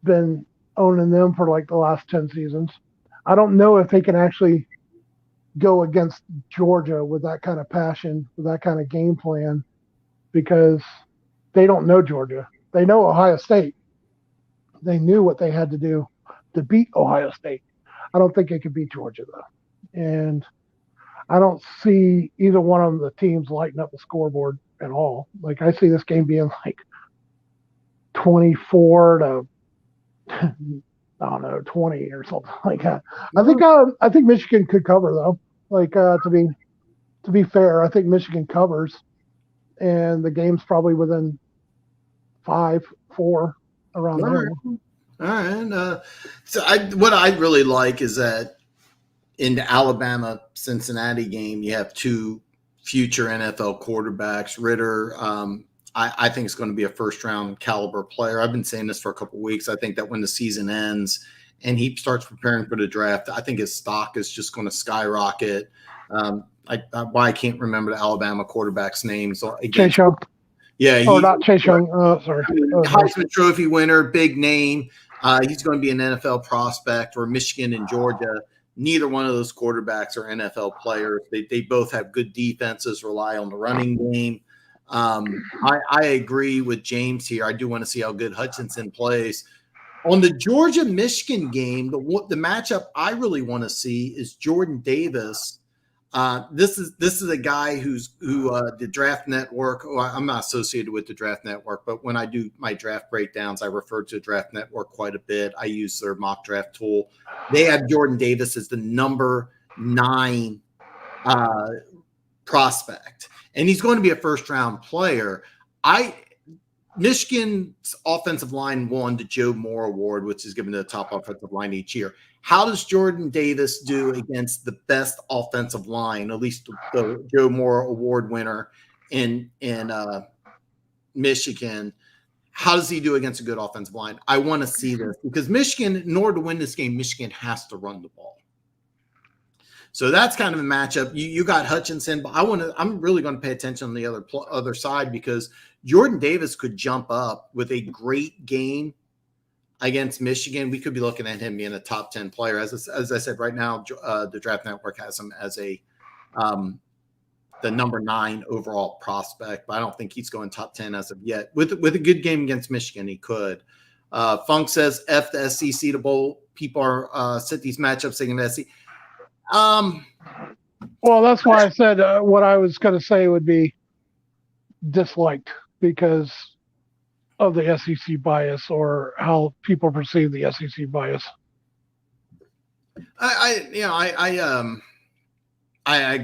been owning them for like the last 10 seasons. I don't know if they can actually go against Georgia with that kind of passion, with that kind of game plan, because they don't know Georgia. They know Ohio State. They knew what they had to do to beat Ohio State. I don't think they could beat Georgia, though. And I don't see either one of the teams lighting up the scoreboard at all. Like, I see this game being like 24 to, I don't know, 20 or something like that. I think Michigan could cover, though. Like, to be fair, I think Michigan covers, and the game's probably within 5-4 around there. All right. What I really like is that in the Alabama-Cincinnati game, you have two future NFL quarterbacks. Ritter, I think is going to be a first-round caliber player. I've been saying this for a couple of weeks. I think that when the season ends and he starts preparing for the draft, I think his stock is just going to skyrocket. I can't remember the Alabama quarterback's name. So Chase Young. Yeah. Not Chase Young. Sorry. Heisman Trophy winner, big name. He's going to be an NFL prospect. For Michigan and Georgia, neither one of those quarterbacks are NFL players. They both have good defenses, rely on the running game. I agree with James here. I do want to see how good Hutchinson plays. On the Georgia-Michigan game, the matchup I really want to see is Jordan Davis. This is a guy who the Draft Network. I'm not associated with the Draft Network, but when I do my draft breakdowns, I refer to Draft Network quite a bit. I use their mock draft tool. They have Jordan Davis as the number 9 prospect, and he's going to be a first-round player. Michigan's offensive line won the Joe Moore Award, which is given to the top offensive line each year. how does Jordan Davis do against the best offensive line, at least the Joe Moore Award winner in Michigan? How does he do against a good offensive line? I want to see this because Michigan, in order to win this game, Michigan has to run the ball. So that's kind of a matchup. You got Hutchinson, but I'm really going to pay attention on the other side because Jordan Davis could jump up with a great game against Michigan. We could be looking at him being a top 10 player. As I said, right now, the Draft Network has him as the number 9 overall prospect, but I don't think he's going top 10 as of yet. With a good game against Michigan, he could. Funk says F the SEC to bowl. People are set these matchups thinking the SEC. Well, that's why I said what I was going to say would be disliked because of the SEC bias or how people perceive the SEC bias. I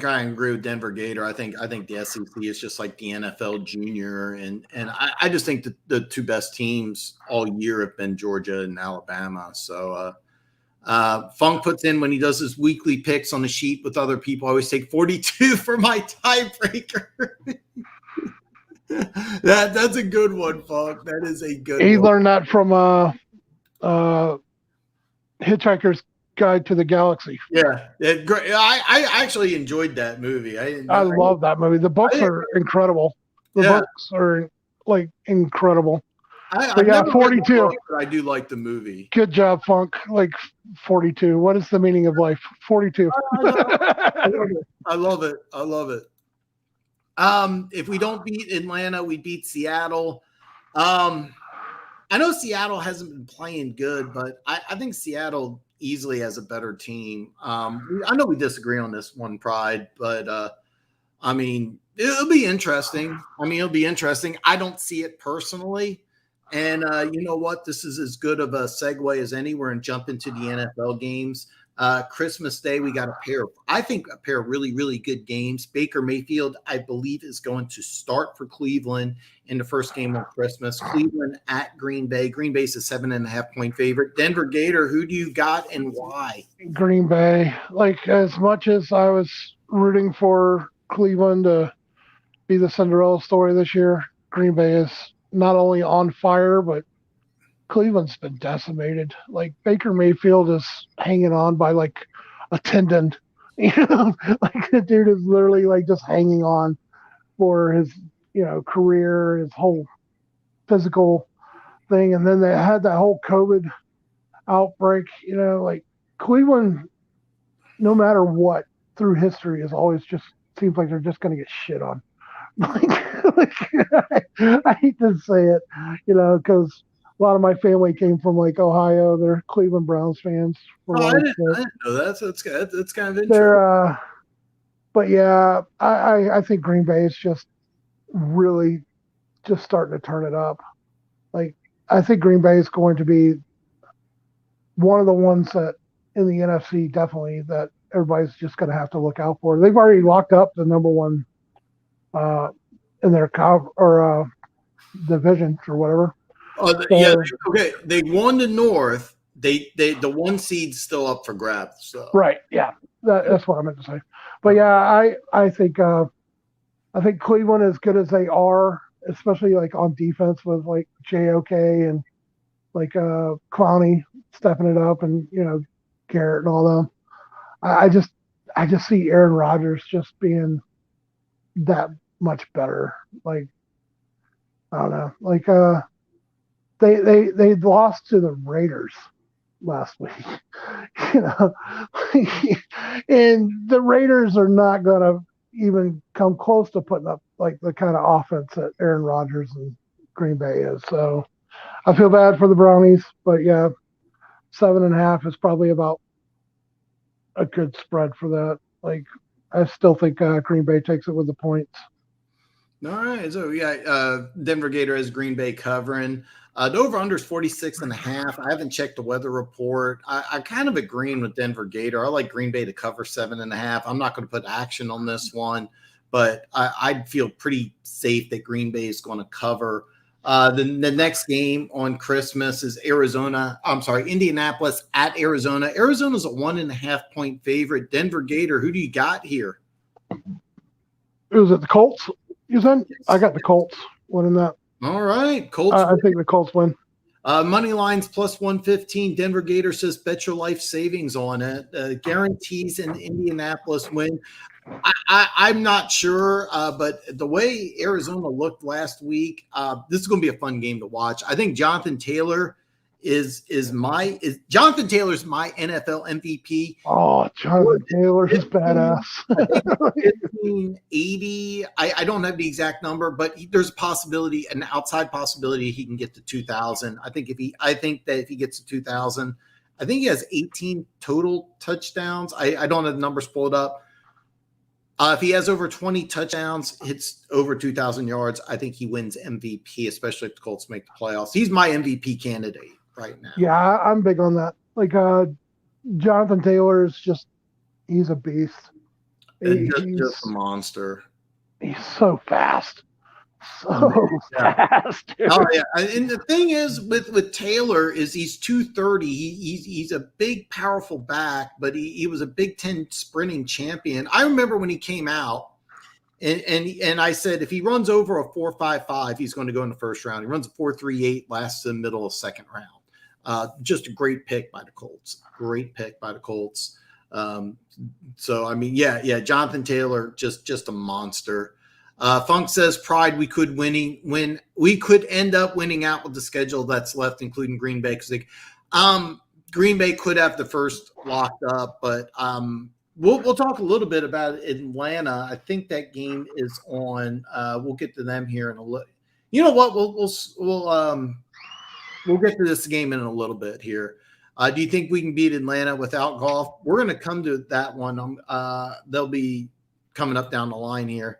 kind of agree with Denver Gator. I think the SEC is just like the NFL junior, and I just think that the two best teams all year have been Georgia and Alabama. So Funk puts in when he does his weekly picks on the sheet with other people, I always take 42 for my tiebreaker. That's a good one, Funk. That is a good one. He learned that from Hitchhiker's Guide to the Galaxy. Yeah, great. I actually enjoyed that movie. I love that movie. The books are incredible. The books are like incredible. I got 42. Book, but I do like the movie. Good job, Funk. Like 42. What is the meaning of life? 42. I love it. If we don't beat Atlanta, we beat Seattle. I know Seattle hasn't been playing good, but I think Seattle easily has a better team. I know we disagree on this one, Pride, but I mean, it'll be interesting. I don't see it personally. And you know what? This is as good of a segue as anywhere and jump into the NFL games. Christmas Day, we got a pair of really, really good games. Baker Mayfield, I believe, is going to start for Cleveland in the first game on Christmas. Cleveland at Green Bay. Green Bay's a 7.5-point favorite. Denver Gator, who do you got and why? Green Bay. Like, as much as I was rooting for Cleveland to be the Cinderella story this year, Green Bay is not only on fire, but Cleveland's been decimated. Like, Baker Mayfield is hanging on by like a tendon. Like the dude is literally like just hanging on for his, career, his whole physical thing. And then they had that whole COVID outbreak, like Cleveland, no matter what through history, is always just seems like they're just going to get shit on. I hate to say it, because a lot of my family came from like Ohio. They're Cleveland Browns fans. I didn't know that. So that's kind of interesting. But yeah, I think Green Bay is just really just starting to turn it up. Like, I think Green Bay is going to be one of the ones that in the NFC definitely that everybody's just going to have to look out for. They've already locked up the number one in their division or whatever. Okay. They won the North. The one seed's still up for grabs. So. Right. Yeah. That's what I meant to say. But yeah, I think Cleveland, as good as they are, especially like on defense with like JOK and like Clowney stepping it up and Garrett and all them. I just see Aaron Rodgers just being that much better. Like, I don't know. Like they lost to the Raiders last week. And the Raiders are not gonna even come close to putting up like the kind of offense that Aaron Rodgers and Green Bay is. So I feel bad for the Brownies, but yeah, 7.5 is probably about a good spread for that. Like, I still think Green Bay takes it with the points. All right. So Denver Gator has Green Bay covering. The over-under is 46.5. I haven't checked the weather report. I kind of agreeing with Denver Gator. I like Green Bay to cover 7.5. I'm not going to put action on this one, but I'd feel pretty safe that Green Bay is going to cover. The next game on Christmas is Indianapolis at Arizona. Arizona's a 1.5-point favorite. Denver Gator, who do you got here? Was it the Colts? You said? I got the Colts winning that. All right. Colts. I think the Colts win. Money lines plus 115. Denver Gator says bet your life savings on it. Guarantees an Indianapolis win. I'm not sure, but the way Arizona looked last week, this is going to be a fun game to watch. I think Jonathan Taylor is Jonathan Taylor's my NFL MVP. Oh, Jonathan Taylor is badass. 1580. I don't have the exact number, but there's a possibility, an outside possibility, he can get to 2,000. I think that if he gets to 2,000, I think he has 18 total touchdowns. I don't have the numbers pulled up. If he has over 20 touchdowns, hits over 2,000 yards, I think he wins MVP, especially if the Colts make the playoffs. He's my MVP candidate right now. Yeah, I'm big on that. Like, Jonathan Taylor is he's a beast. He's just a monster. He's so fast. Fast. Dude. Oh, yeah. And the thing is with Taylor is he's 230. He's a big, powerful back, but he was a Big Ten sprinting champion. I remember when he came out, and I said if he runs over a 4.55, he's going to go in the first round. He runs a 4.38, lasts in the middle of the second round. Just a great pick by the Colts. So I mean, yeah, Jonathan Taylor, just a monster. Funk says Pride, we could end up winning out with the schedule that's left, including Green Bay, because Green Bay could have the first locked up, but we'll talk a little bit about Atlanta. I think that game is on. We'll get to them here in a little. You know what? We'll get to this game in a little bit here. Do you think we can beat Atlanta without Goff? We're going to come to that one. They'll be coming up down the line here.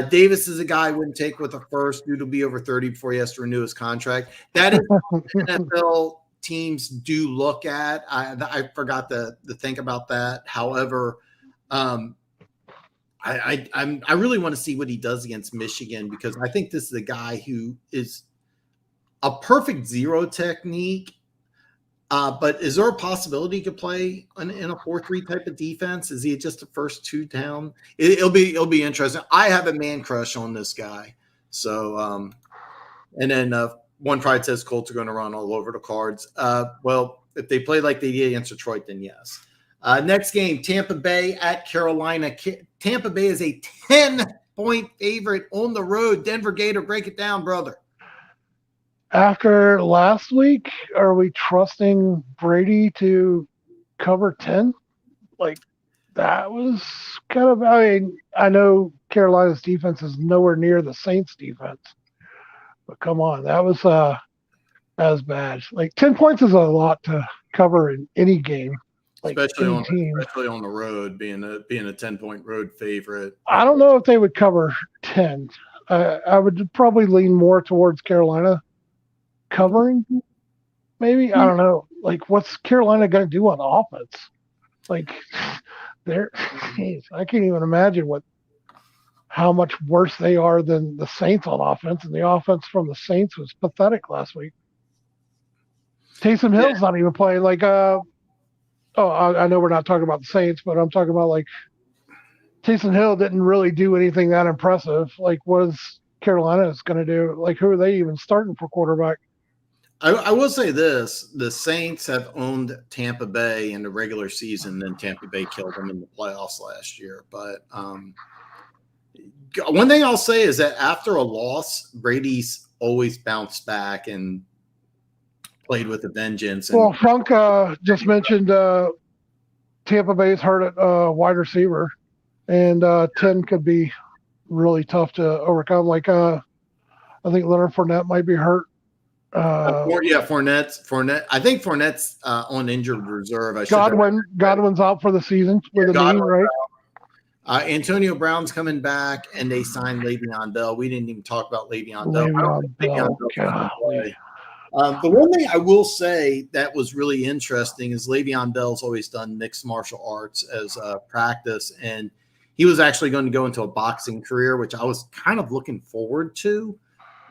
Davis is a guy I wouldn't take with a first. Dude will be over 30 before he has to renew his contract. That is what NFL teams do look at. I forgot to think about that. However, I really want to see what he does against Michigan, because I think this is a guy who is a perfect zero technique. But is there a possibility he could play in a 4-3 type of defense? Is he just the first two down? It'll be interesting. I have a man crush on this guy. So, and then One Pride says Colts are going to run all over the Cards. Well, if they play like they did against Detroit, then yes. Next game, Tampa Bay at Carolina. Tampa Bay is a 10-point favorite on the road. Denver Gator, break it down, brother. After last week, are we trusting Brady to cover 10? Like, that was kind of, I know Carolina's defense is nowhere near the Saints defense, but come on, that was as bad. Like, 10 points is a lot to cover in any game. Like, especially on the road, being a 10-point road favorite. I don't know if they would cover 10. I would probably lean more towards Carolina covering, maybe. I don't know. Like, what's Carolina going to do on offense? Like, I can't even imagine how much worse they are than the Saints on offense. And the offense from the Saints was pathetic last week. Taysom Hill's not even playing. Like, I know we're not talking about the Saints, but I'm talking about, like, Taysom Hill didn't really do anything that impressive. Like, what is Carolina is going to do? Like, who are they even starting for quarterback? I will say this: the Saints have owned Tampa Bay in the regular season, then Tampa Bay killed them in the playoffs last year. But one thing I'll say is that after a loss, Brady's always bounced back and played with a vengeance. Well, Funk just mentioned Tampa Bay's hurt at wide receiver, and 10 could be really tough to overcome. Like, I think Leonard Fournette might be hurt. Fournette. I think Fournette's on injured reserve. Godwin's out for the season with a knee, right? Antonio Brown's coming back, and they signed Le'Veon Bell. We didn't even talk about Le'Veon Bell. The one thing I will say that was really interesting is Le'Veon Bell's always done mixed martial arts as practice, and he was actually going to go into a boxing career, which I was kind of looking forward to.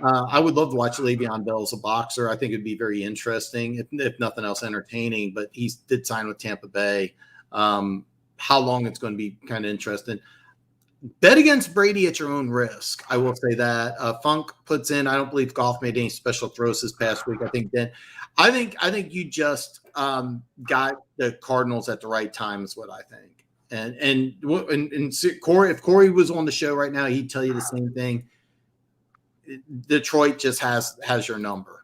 I would love to watch Le'Veon Bell as a boxer. I think it'd be very interesting, if nothing else, entertaining. But he did sign with Tampa Bay. How long it's going to be kind of interesting. Bet against Brady at your own risk. I will say that. Funk puts in. I don't believe Goff made any special throws this past week. I think you just got the Cardinals at the right time is what I think. And Corey, if Corey was on the show right now, he'd tell you the same thing. Detroit just has your number.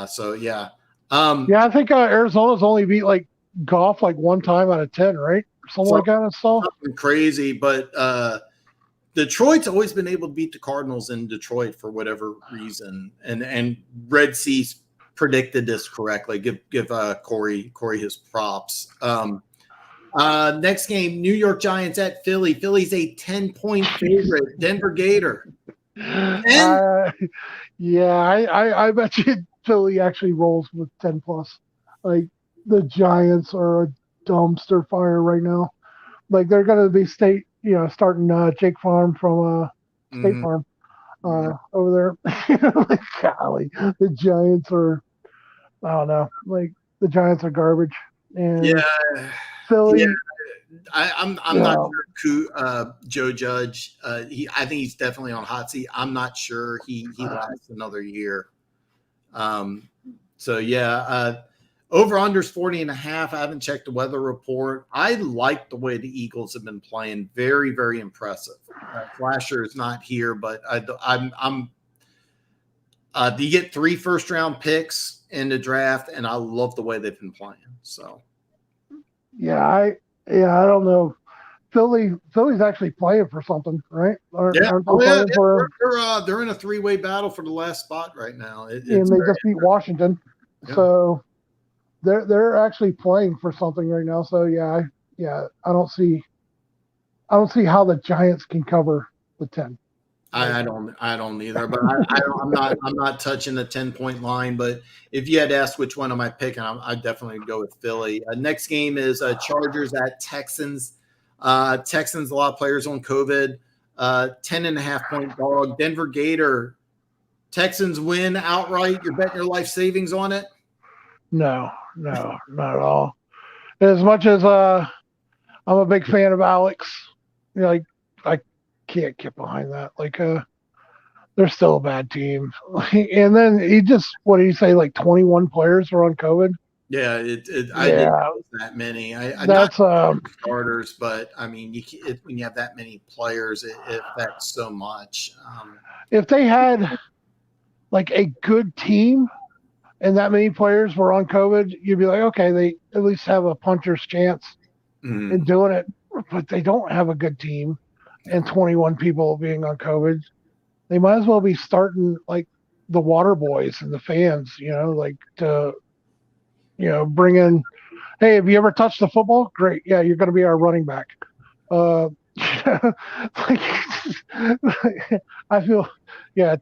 So yeah. I think Arizona's only beat like Goff like one time out of 10, right? Something like that. Something crazy, but Detroit's always been able to beat the Cardinals in Detroit for whatever reason. And Red Sea's predicted this correctly. Give Corey his props. Next game, New York Giants at Philly. Philly's a 10-point favorite. Denver Gator. I bet you Philly actually rolls with 10 plus. Like the Giants are a dumpster fire right now. Like they're going to be starting Jake Farm from State Farm over there. Like, golly, the Giants are, I don't know, like the Giants are garbage. And Philly. Yeah. I'm not sure Joe Judge. I think he's definitely on hot seat. I'm not sure he lasts another year. Over unders 40.5. I haven't checked the weather report. I like the way the Eagles have been playing. Very, very impressive. Flasher is not here, but you get 3 first-round picks in the draft, and I love the way they've been playing. So, I don't know. Philly's actually playing for something, right? They're in a 3-way battle for the last spot right now. And they just beat Washington, so they're actually playing for something right now. So I don't see how the Giants can cover the 10. I don't either, but I'm not touching the 10-point line. But if you had asked which one am I picking, I'd definitely go with Philly. Next game is Chargers at Texans. Texans, a lot of players on COVID. 10.5-point dog. Denver Gator. Texans win outright. You're betting your life savings on it? No, not at all. As much as I'm a big fan of Alex, I can't get behind that. Like, they're still a bad team. And then what did he say? Like 21 players are on COVID. Yeah, I didn't know that many. That's starters, but I mean, when you have that many players, it affects so much. If they had like a good team and that many players were on COVID, you'd be like, okay, they at least have a puncher's chance in doing it. But they don't have a good team. And 21 people being on COVID, they might as well be starting like the water boys and the fans, to, bring in, hey, have you ever touched the football? Great. Yeah, you're going to be our running back. I feel,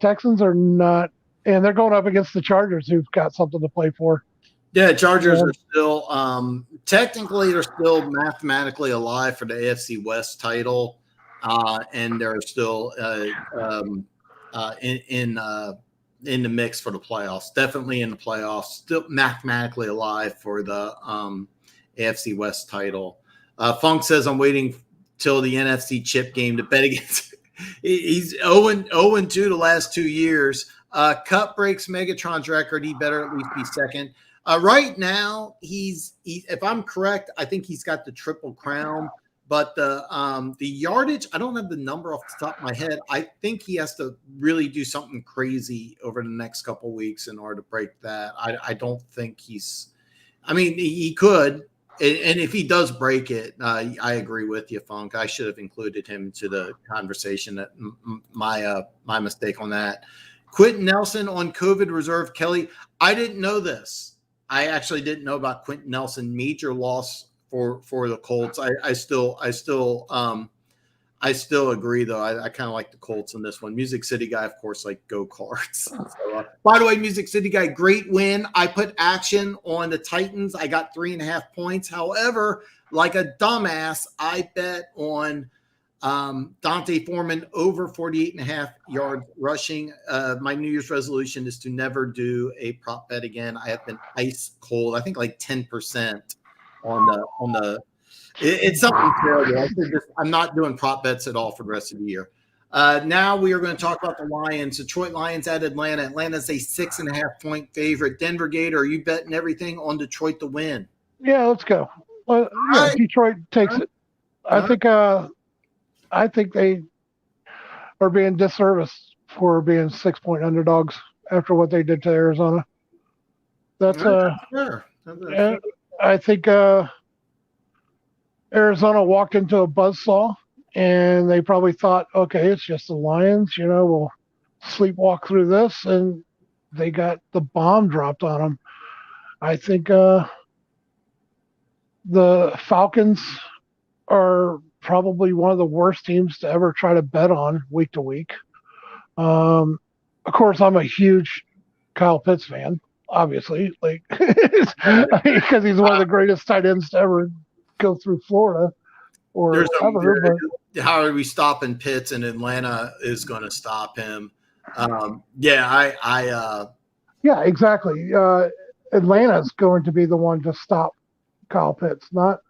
Texans are not, and they're going up against the Chargers who've got something to play for. Yeah, Chargers are still, technically they're still mathematically alive for the AFC West title. And they're still in the mix for the playoffs. Definitely in the playoffs. Still mathematically alive for the AFC West title. Funk says, I'm waiting till the NFC chip game to bet against. He's 0-2 the last 2 years. Cup breaks Megatron's record. He better at least be second. Right now, if I'm correct, I think he's got the Triple Crown. But the yardage, I don't have the number off the top of my head. I think he has to really do something crazy over the next couple of weeks in order to break that. I don't think he could. And if he does break it, I agree with you, Funk. I should have included him into the conversation. That my mistake on that. Quentin Nelson on COVID reserve. Kelly, I didn't know this. I actually didn't know about Quentin Nelson. Major loss for the Colts. I still agree though. I kind of like the Colts in this one. Music City guy, of course, like go-karts. So, by the way, Music City guy, great win. I put action on the Titans. I got 3.5 points. However, like a dumbass, I bet on Dante Foreman over 48.5 yards rushing. My New Year's resolution is to never do a prop bet again. I have been ice cold. I think like 10% on the. It's something terrible. I'm not doing prop bets at all for the rest of the year. Now we are going to talk about the Lions. Detroit Lions at Atlanta. Atlanta's a 6.5-point favorite. Denver Gator, are you betting everything on Detroit to win? Yeah, let's go. Well, yeah, right. Detroit takes it. I think they are being disserviced for being 6-point underdogs after what they did to Arizona. That's sure. I think Arizona walked into a buzzsaw, and they probably thought, okay, it's just the Lions, we'll sleepwalk through this, and they got the bomb dropped on them. I think the Falcons are probably one of the worst teams to ever try to bet on week to week. Of course, I'm a huge Kyle Pitts fan, obviously, because he's one of the greatest tight ends to ever go through Florida or ever. How are we stopping Pitts? And Atlanta is going to stop him. Yeah, exactly. Atlanta's going to be the one to stop Kyle Pitts, not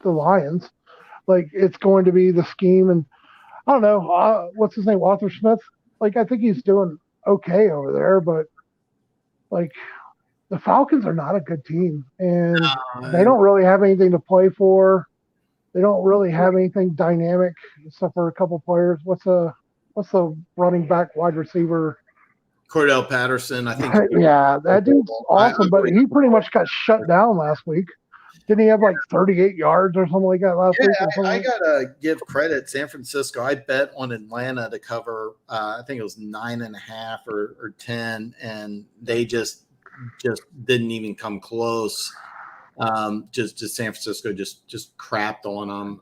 the Lions. It's going to be the scheme, and I don't know what's his name, Arthur Smith. I think he's doing okay over there, but the Falcons are not a good team, and they don't really have anything to play for. They don't really have anything dynamic except for a couple players. What's the running back wide receiver? Cordell Patterson, I think. Yeah, that dude's awesome, but he pretty much got shut down last week. Didn't he have 38 yards or something like that last week? I gotta give credit. San Francisco, I bet on Atlanta to cover. I think it was 9.5 or 10, and they just didn't even come close. Just San Francisco just crapped on them.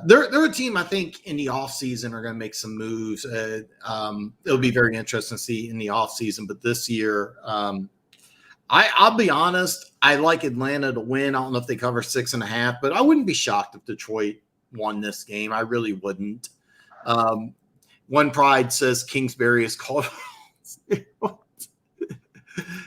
They're a team I think in the offseason are going to make some moves. It'll be very interesting to see in the offseason. But this year, I'll be honest, I like Atlanta to win. I don't know if they cover 6.5, but I wouldn't be shocked if Detroit won this game. I really wouldn't. One Pride says Kingsbury is called. And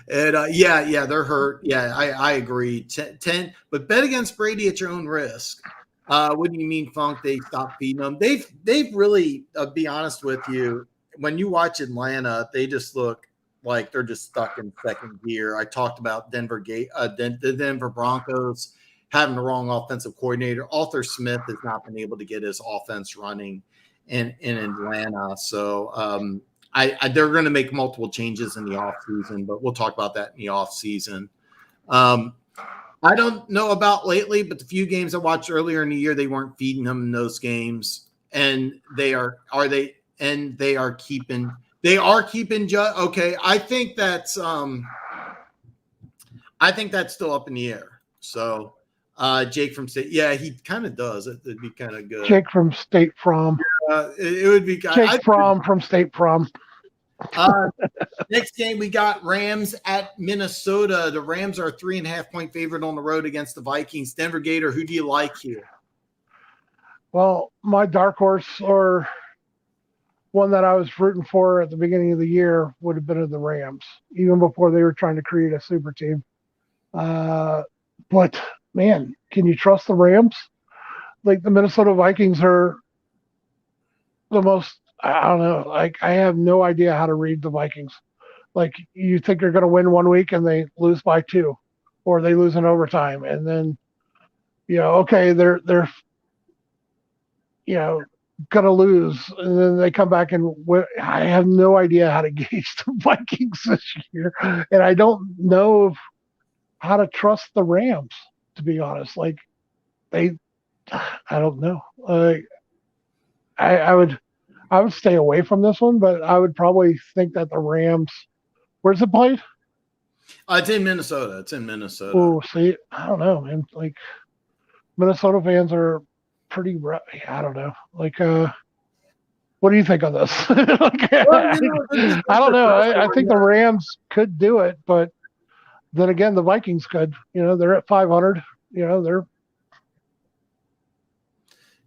they're hurt. Yeah, I agree. 10, but bet against Brady at your own risk. What do you mean, Funk? They stopped feeding them. They've really, be honest with you, when you watch Atlanta, they just look like they're just stuck in second gear. I talked about the Denver Broncos having the wrong offensive coordinator. Arthur Smith has not been able to get his offense running in Atlanta. So they're going to make multiple changes in the offseason, but we'll talk about that in the offseason. I don't know about lately, but the few games I watched earlier in the year, they weren't feeding them in those games, and they are keeping okay. I think that's still up in the air. So Jake from State, yeah, he kind of does. It'd be kind of good. Jake from State Prom. It would be Jake from State Prom. Next game, we got Rams at Minnesota. The Rams are a 3.5-point favorite on the road against the Vikings. Denver Gator, who do you like here? Well, my dark horse, or one that I was rooting for at the beginning of the year, would have been the Rams, even before they were trying to create a super team. But, man, can you trust the Rams? The Minnesota Vikings are the most, I don't know, I have no idea how to read the Vikings. You think they're going to win one week and they lose by 2, or they lose in overtime, and then okay, they're going to lose, and then they come back and win. I have no idea how to gauge the Vikings this year, and I don't know how to trust the Rams, to be honest. I don't know. I would stay away from this one, but I would probably think that the Rams. Where's it played? It's in Minnesota. Oh, see, I don't know, man. Minnesota fans are pretty. I don't know. What do you think of this? I don't know. I think the Rams could do it, but then again, the Vikings could. They're at 500. They're.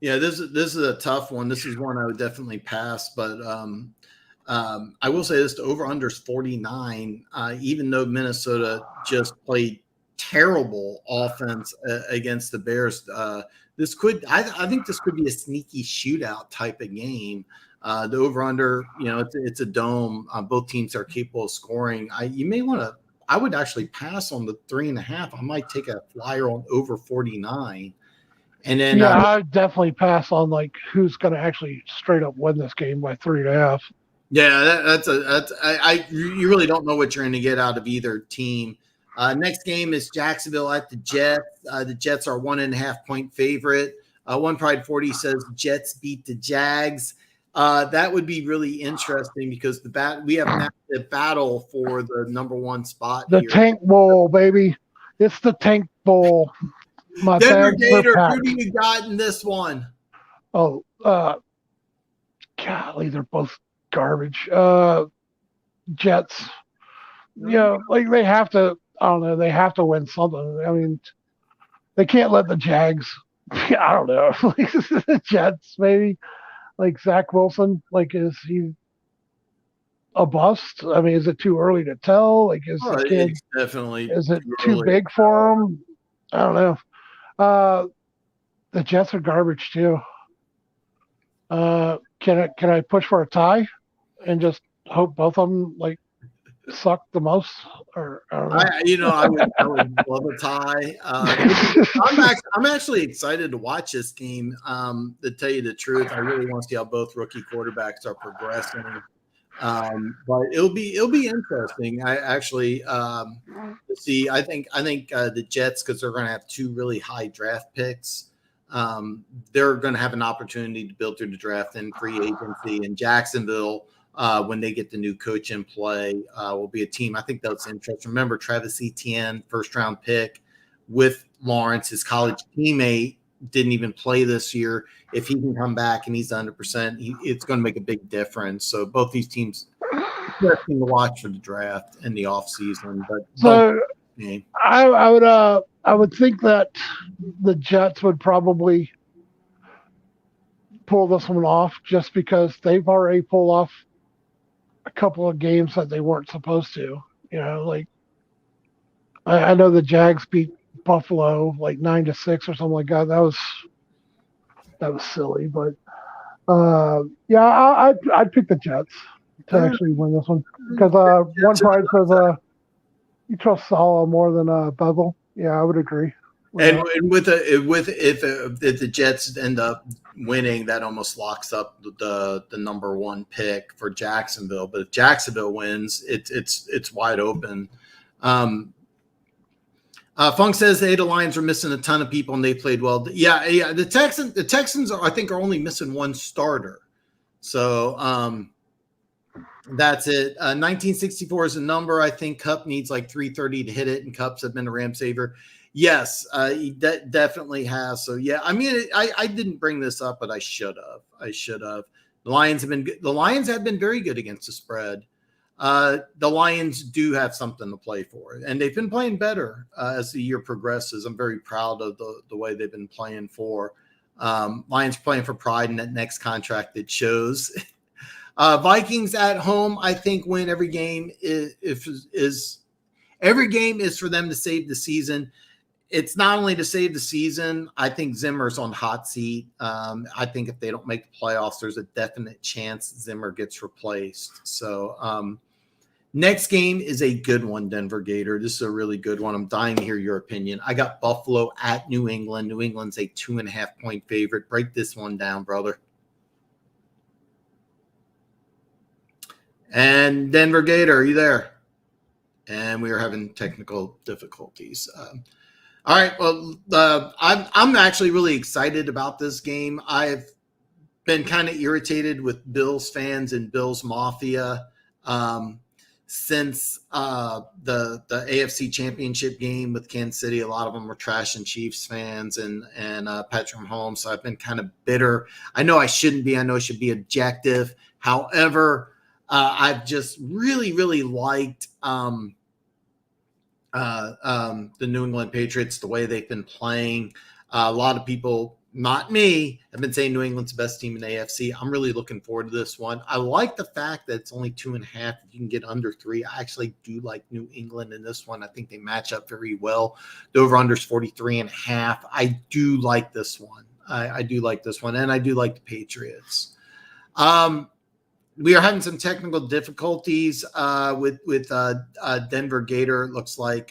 Yeah, this is a tough one. This is one I would definitely pass, but I will say this: the over/under is 49. Even though Minnesota just played terrible offense against the Bears, this could I think this could be a sneaky shootout type of game. The over/under, it's a dome. Both teams are capable of scoring. You may want to. I would actually pass on the 3.5. I might take a flyer on over 49. And then, I definitely pass on like who's going to actually straight up win this game by 3.5. Yeah, you really don't know what you're going to get out of either team. Next game is Jacksonville at the Jets. The Jets are 1.5-point favorite. One Pride 40 says Jets beat the Jags. That would be really interesting because we have now the battle for the number one spot. The here. Tank Bowl, baby. It's the Tank Bowl. My Denver Gator, who do you got in this one? Oh, golly, they're both garbage. Jets. Like they have to. I don't know. They have to win something. I mean, they can't let the Jags. I don't know. Like the Jets, maybe. Like Zach Wilson. Like, is he a bust? I mean, is it too early to tell? Like, is the kid definitely? Is it too big for him? I don't know. The Jets are garbage too. Can I push for a tie and just hope both of them like suck the most? Or I don't know. I would love a tie. I'm actually excited to watch this game. To tell you the truth, I really want to see how both rookie quarterbacks are progressing. But it'll be interesting. I actually see. I think the Jets, because they're going to have two really high draft picks. They're going to have an opportunity to build through the draft and free agency. And Jacksonville, when they get the new coach in play, will be a team. I think that's interesting. Remember, Travis Etienne, first-round pick with Lawrence, his college teammate, didn't even play this year. If he can come back and he's 100%, it's going to make a big difference. So both these teams, interesting to watch for the draft and the offseason. But so I would think that the Jets would probably pull this one off just because they've already pulled off a couple of games that they weren't supposed to. Like I know the Jags beat Buffalo like 9-6 or something like that. That was silly, but I'd pick the Jets to actually win this one because one pride says you trust Salah more than Bevel. Yeah, I would agree. And if the Jets end up winning, that almost locks up the number one pick for Jacksonville. But if Jacksonville wins, it's wide open. Funk says the Ada Lions are missing a ton of people and they played well. Yeah. The Texans I think are only missing one starter. So that's it. 1964 is a number. I think Kupp needs like 330 to hit it, and Kupps have been a Ram saver. Yes, he definitely has. So yeah, I mean, I didn't bring this up, but I should have. The Lions have been very good against the spread. The Lions do have something to play for, and they've been playing better as the year progresses. I'm very proud of the way they've been playing for. Lions playing for pride in that next contract that shows. Vikings at home, I think, win every game. Every game is for them to save the season. It's not only to save the season. I think Zimmer's on hot seat. I think if they don't make the playoffs, there's a definite chance Zimmer gets replaced. So next game is a good one, Denver Gator. This is a really good one. I'm dying to hear your opinion. I got Buffalo at New England. New England's a 2.5-point favorite. Break this one down, brother. And Denver Gator, are you there? And we are having technical difficulties. All right. Well, I'm actually really excited about this game. I've been kind of irritated with Bills fans and Bills Mafia since the AFC Championship game with Kansas City. A lot of them were trashing Chiefs fans and Patrick Mahomes. So I've been kind of bitter. I know I shouldn't be. I know I should be objective. However, I've just really, really liked the New England Patriots, the way they've been playing. A lot of people not me. I've been saying New England's the best team in the AFC. I'm really looking forward to this one. I like the fact that it's only 2.5. If you can get under 3, I actually do like New England in this one. I think they match up very well. The over-under is 43.5. I do like this one. I do like this one, and I do like the Patriots. We are having some technical difficulties with Denver Gator. It looks like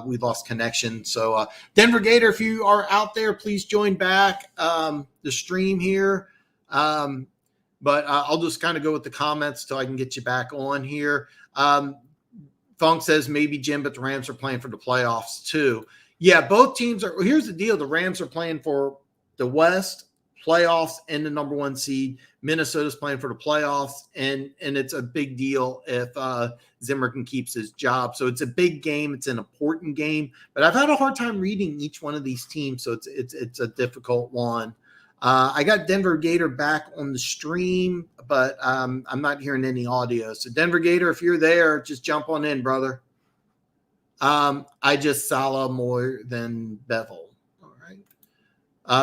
we lost connection. So Denver Gator, if you are out there, please join back the stream here. But I'll just kind of go with the comments till I can get you back on here. Funk says maybe Jim, but the Rams are playing for the playoffs too. Yeah, both teams are. Here's the deal. The Rams are playing for the West playoffs and the number 1 seed. Minnesota's playing for the playoffs, and it's a big deal if Zimmer can keep his job. So it's a big game. It's an important game. But I've had a hard time reading each one of these teams, so it's a difficult one. I got Denver Gator back on the stream, but I'm not hearing any audio. So Denver Gator, if you're there, just jump on in, brother. I just Salah more than Bevel.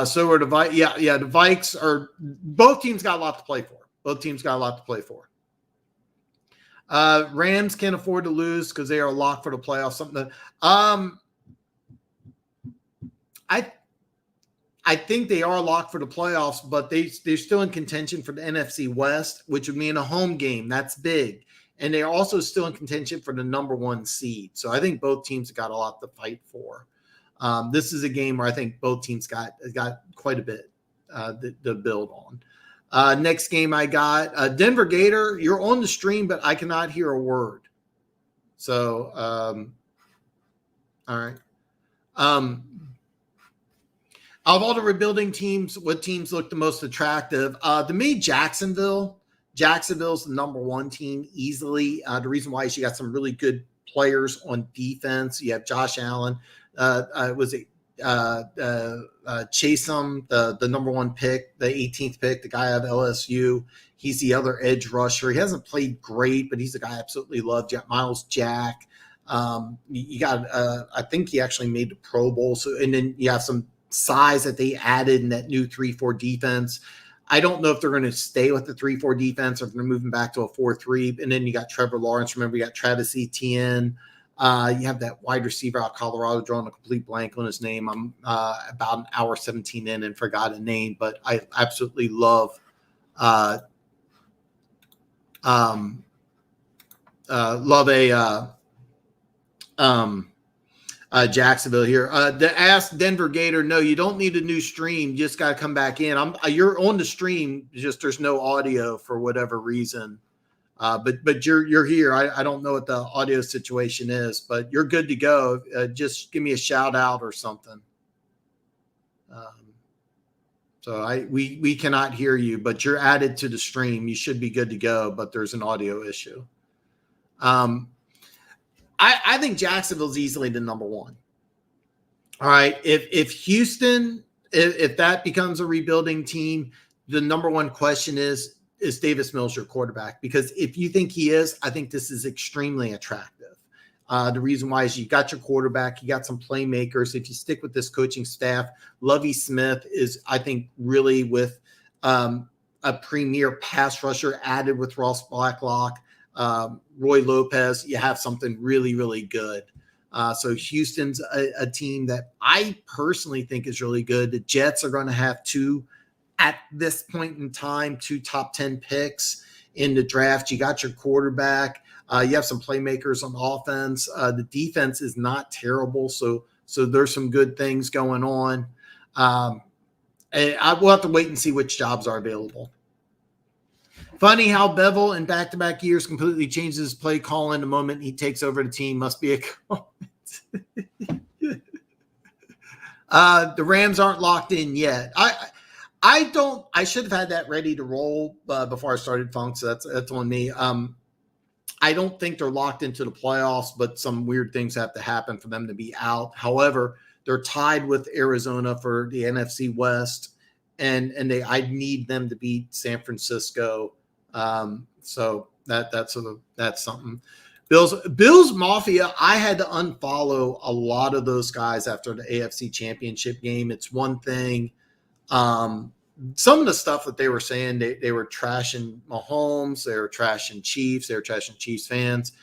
So we're the Vikes. Yeah. The Vikes are both teams got a lot to play for. Rams can't afford to lose because they are locked for the playoffs. I think they are locked for the playoffs, but they're still in contention for the NFC West, which would mean a home game. That's big. And they're also still in contention for the number 1 seed. So I think both teams have got a lot to fight for. This is a game where I think both teams got quite a bit to build on. Next game I got Denver Gator. You're on the stream, but I cannot hear a word. So, all right. Of all the rebuilding teams, what teams look the most attractive? To me, Jacksonville's the number 1 team easily. The reason why is you got some really good players on defense. You have Josh Allen. Was it Chasem, the number 1 pick, the 18th pick, the guy out of LSU? He's the other edge rusher. He hasn't played great, but he's a guy I absolutely love. Miles Jack. You got, I think he actually made the Pro Bowl. So, and then you have some size that they added in that new 3-4 defense. I don't know if they're going to stay with the 3-4 defense or if they're moving back to a 4-3. And then you got Trevor Lawrence. Remember, you got Travis Etienne. You have that wide receiver out of Colorado, drawing a complete blank on his name. I'm about an hour 17 in and forgot a name, but I absolutely love Jacksonville here. To ask Denver Gator, no, you don't need a new stream. You just got to come back in. You're on the stream, just there's no audio for whatever reason. But you're here. I don't know what the audio situation is, but you're good to go. Just give me a shout out or something. So we cannot hear you, but you're added to the stream. You should be good to go, but there's an audio issue. I think Jacksonville's easily the number 1. All right. If Houston, if that becomes a rebuilding team, the number 1 question is Davis Mills your quarterback? Because if you think he is, I think this is extremely attractive. The reason why is you got your quarterback, you got some playmakers. If you stick with this coaching staff, Lovie Smith is, I think, really with a premier pass rusher added with Ross Blacklock, Roy Lopez, you have something really, really good. So Houston's a team that I personally think is really good. The Jets are going to have 2 at this point in time, 2 top 10 picks in the draft. You got your quarterback. You have some playmakers on offense. The defense is not terrible. So there's some good things going on. And we'll have to wait and see which jobs are available. Funny how Bevel in back-to-back years completely changes his play calling the moment he takes over the team. Must be a comment. The Rams aren't locked in yet. I should have had that ready to roll before I started Funk, so that's on me. I don't think they're locked into the playoffs, but some weird things have to happen for them to be out. However, they're tied with Arizona for the NFC West, and I need them to beat San Francisco. So that's something. Bills Mafia, I had to unfollow a lot of those guys after the AFC Championship game. It's one thing Some of the stuff that they were saying, they were trashing Mahomes, they were trashing Chiefs, they were trashing Chiefs fans.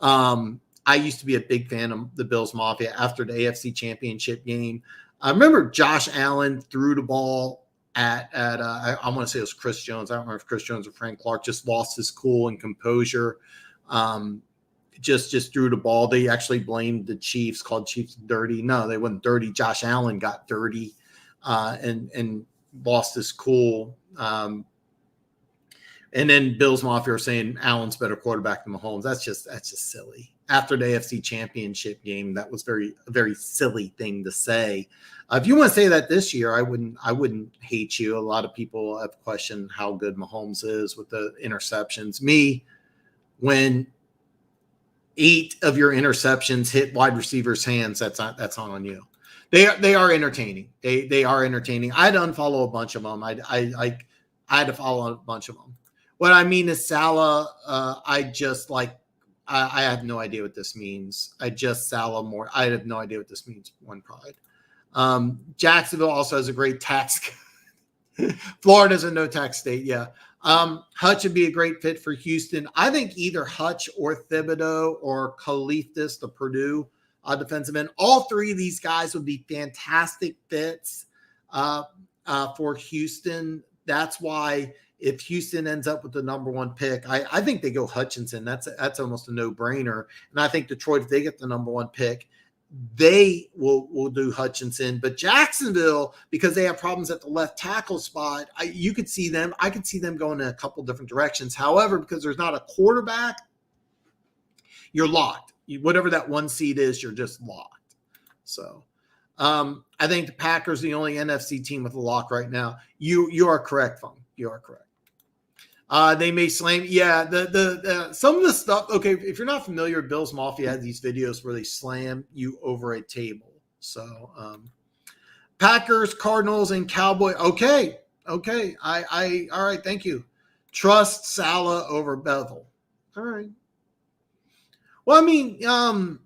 I used to be a big fan of the Bills Mafia after the AFC Championship game. I remember Josh Allen threw the ball at I want to say it was Chris Jones. I don't remember if Chris Jones or Frank Clark, just lost his cool and composure. Just threw the ball. They actually blamed the Chiefs, called Chiefs dirty. No, they weren't dirty. Josh Allen got dirty and lost his cool. And then Bills Mafia are saying Allen's better quarterback than Mahomes. That's just silly. After the AFC Championship game, that was a very silly thing to say. If you want to say that this year, I wouldn't hate you. A lot of people have questioned how good Mahomes is with the interceptions. Me, when 8 of your interceptions hit wide receivers' hands, that's on you. They are entertaining. They are entertaining. I had to unfollow a bunch of them. I had to follow a bunch of them. What I mean is Salah. I have no idea what this means. Salah more. I have no idea what this means. One pride. Jacksonville also has a great tax. Florida's a no tax state. Yeah. Hutch would be a great fit for Houston. I think either Hutch or Thibodeau or Khalifdis, the Purdue defensive end, all three of these guys would be fantastic fits for Houston. That's why if Houston ends up with the number 1 pick, I think they go Hutchinson. That's almost a no-brainer. And I think Detroit, if they get the number 1 pick, they will do Hutchinson. But Jacksonville, because they have problems at the left tackle spot, I could see them going in a couple different directions. However, because there's not a quarterback, you're locked. Whatever that 1 seed is, you're just locked. So I think the Packers are the only NFC team with a lock right now. You are correct, Fung. You are correct. They may slam. Yeah, the some of the stuff. Okay, if you're not familiar, Bills Mafia had these videos where they slam you over a table. So Packers, Cardinals, and Cowboy. Okay. All right. Thank you. Trust Salah over Bevel. All right. Well, I mean, I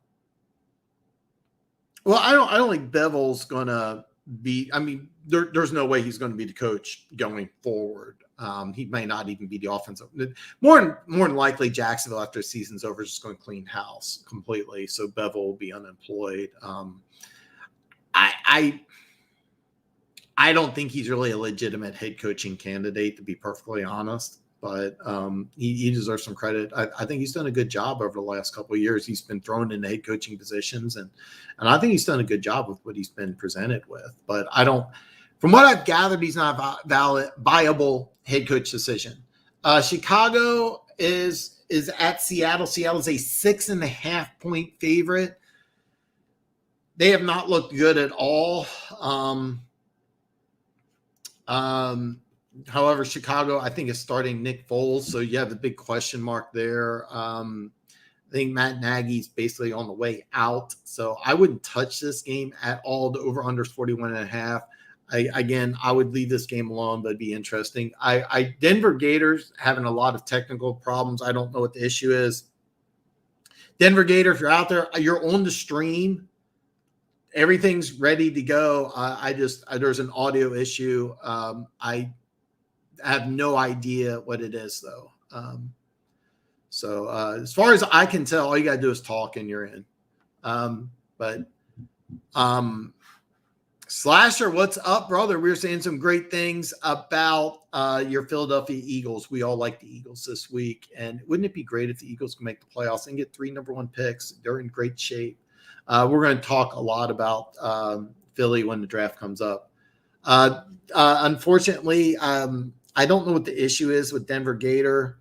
don't think Bevel's gonna be. I mean, there's no way he's going to be the coach going forward. He may not even be the offensive. More than likely, Jacksonville after the season's over is just going to clean house completely. So Bevel will be unemployed. I don't think he's really a legitimate head coaching candidate, to be perfectly honest. But he deserves some credit. I think he's done a good job over the last couple of years. He's been thrown into head coaching positions, and I think he's done a good job with what he's been presented with. But from what I've gathered, he's not a viable head coach decision. Chicago is at Seattle. Seattle's a 6.5-point favorite. They have not looked good at all. However, Chicago, I think, is starting Nick Foles, so you have the big question mark there. I think Matt Nagy's basically on the way out, so I wouldn't touch this game at all. The over-under is 41.5. I would leave this game alone, but it'd be interesting. Denver Gators having a lot of technical problems. I don't know what the issue is. Denver Gator, if you're out there, you're on the stream. Everything's ready to go. There's an audio issue. I have no idea what it is, though. So as far as I can tell, all you got to do is talk and you're in. Slasher, what's up, brother? We were saying some great things about your Philadelphia Eagles. We all like the Eagles this week. And wouldn't it be great if the Eagles could make the playoffs and get 3 number 1 picks? They're in great shape. We're going to talk a lot about Philly when the draft comes up. Unfortunately, I don't know what the issue is with Denver Gator.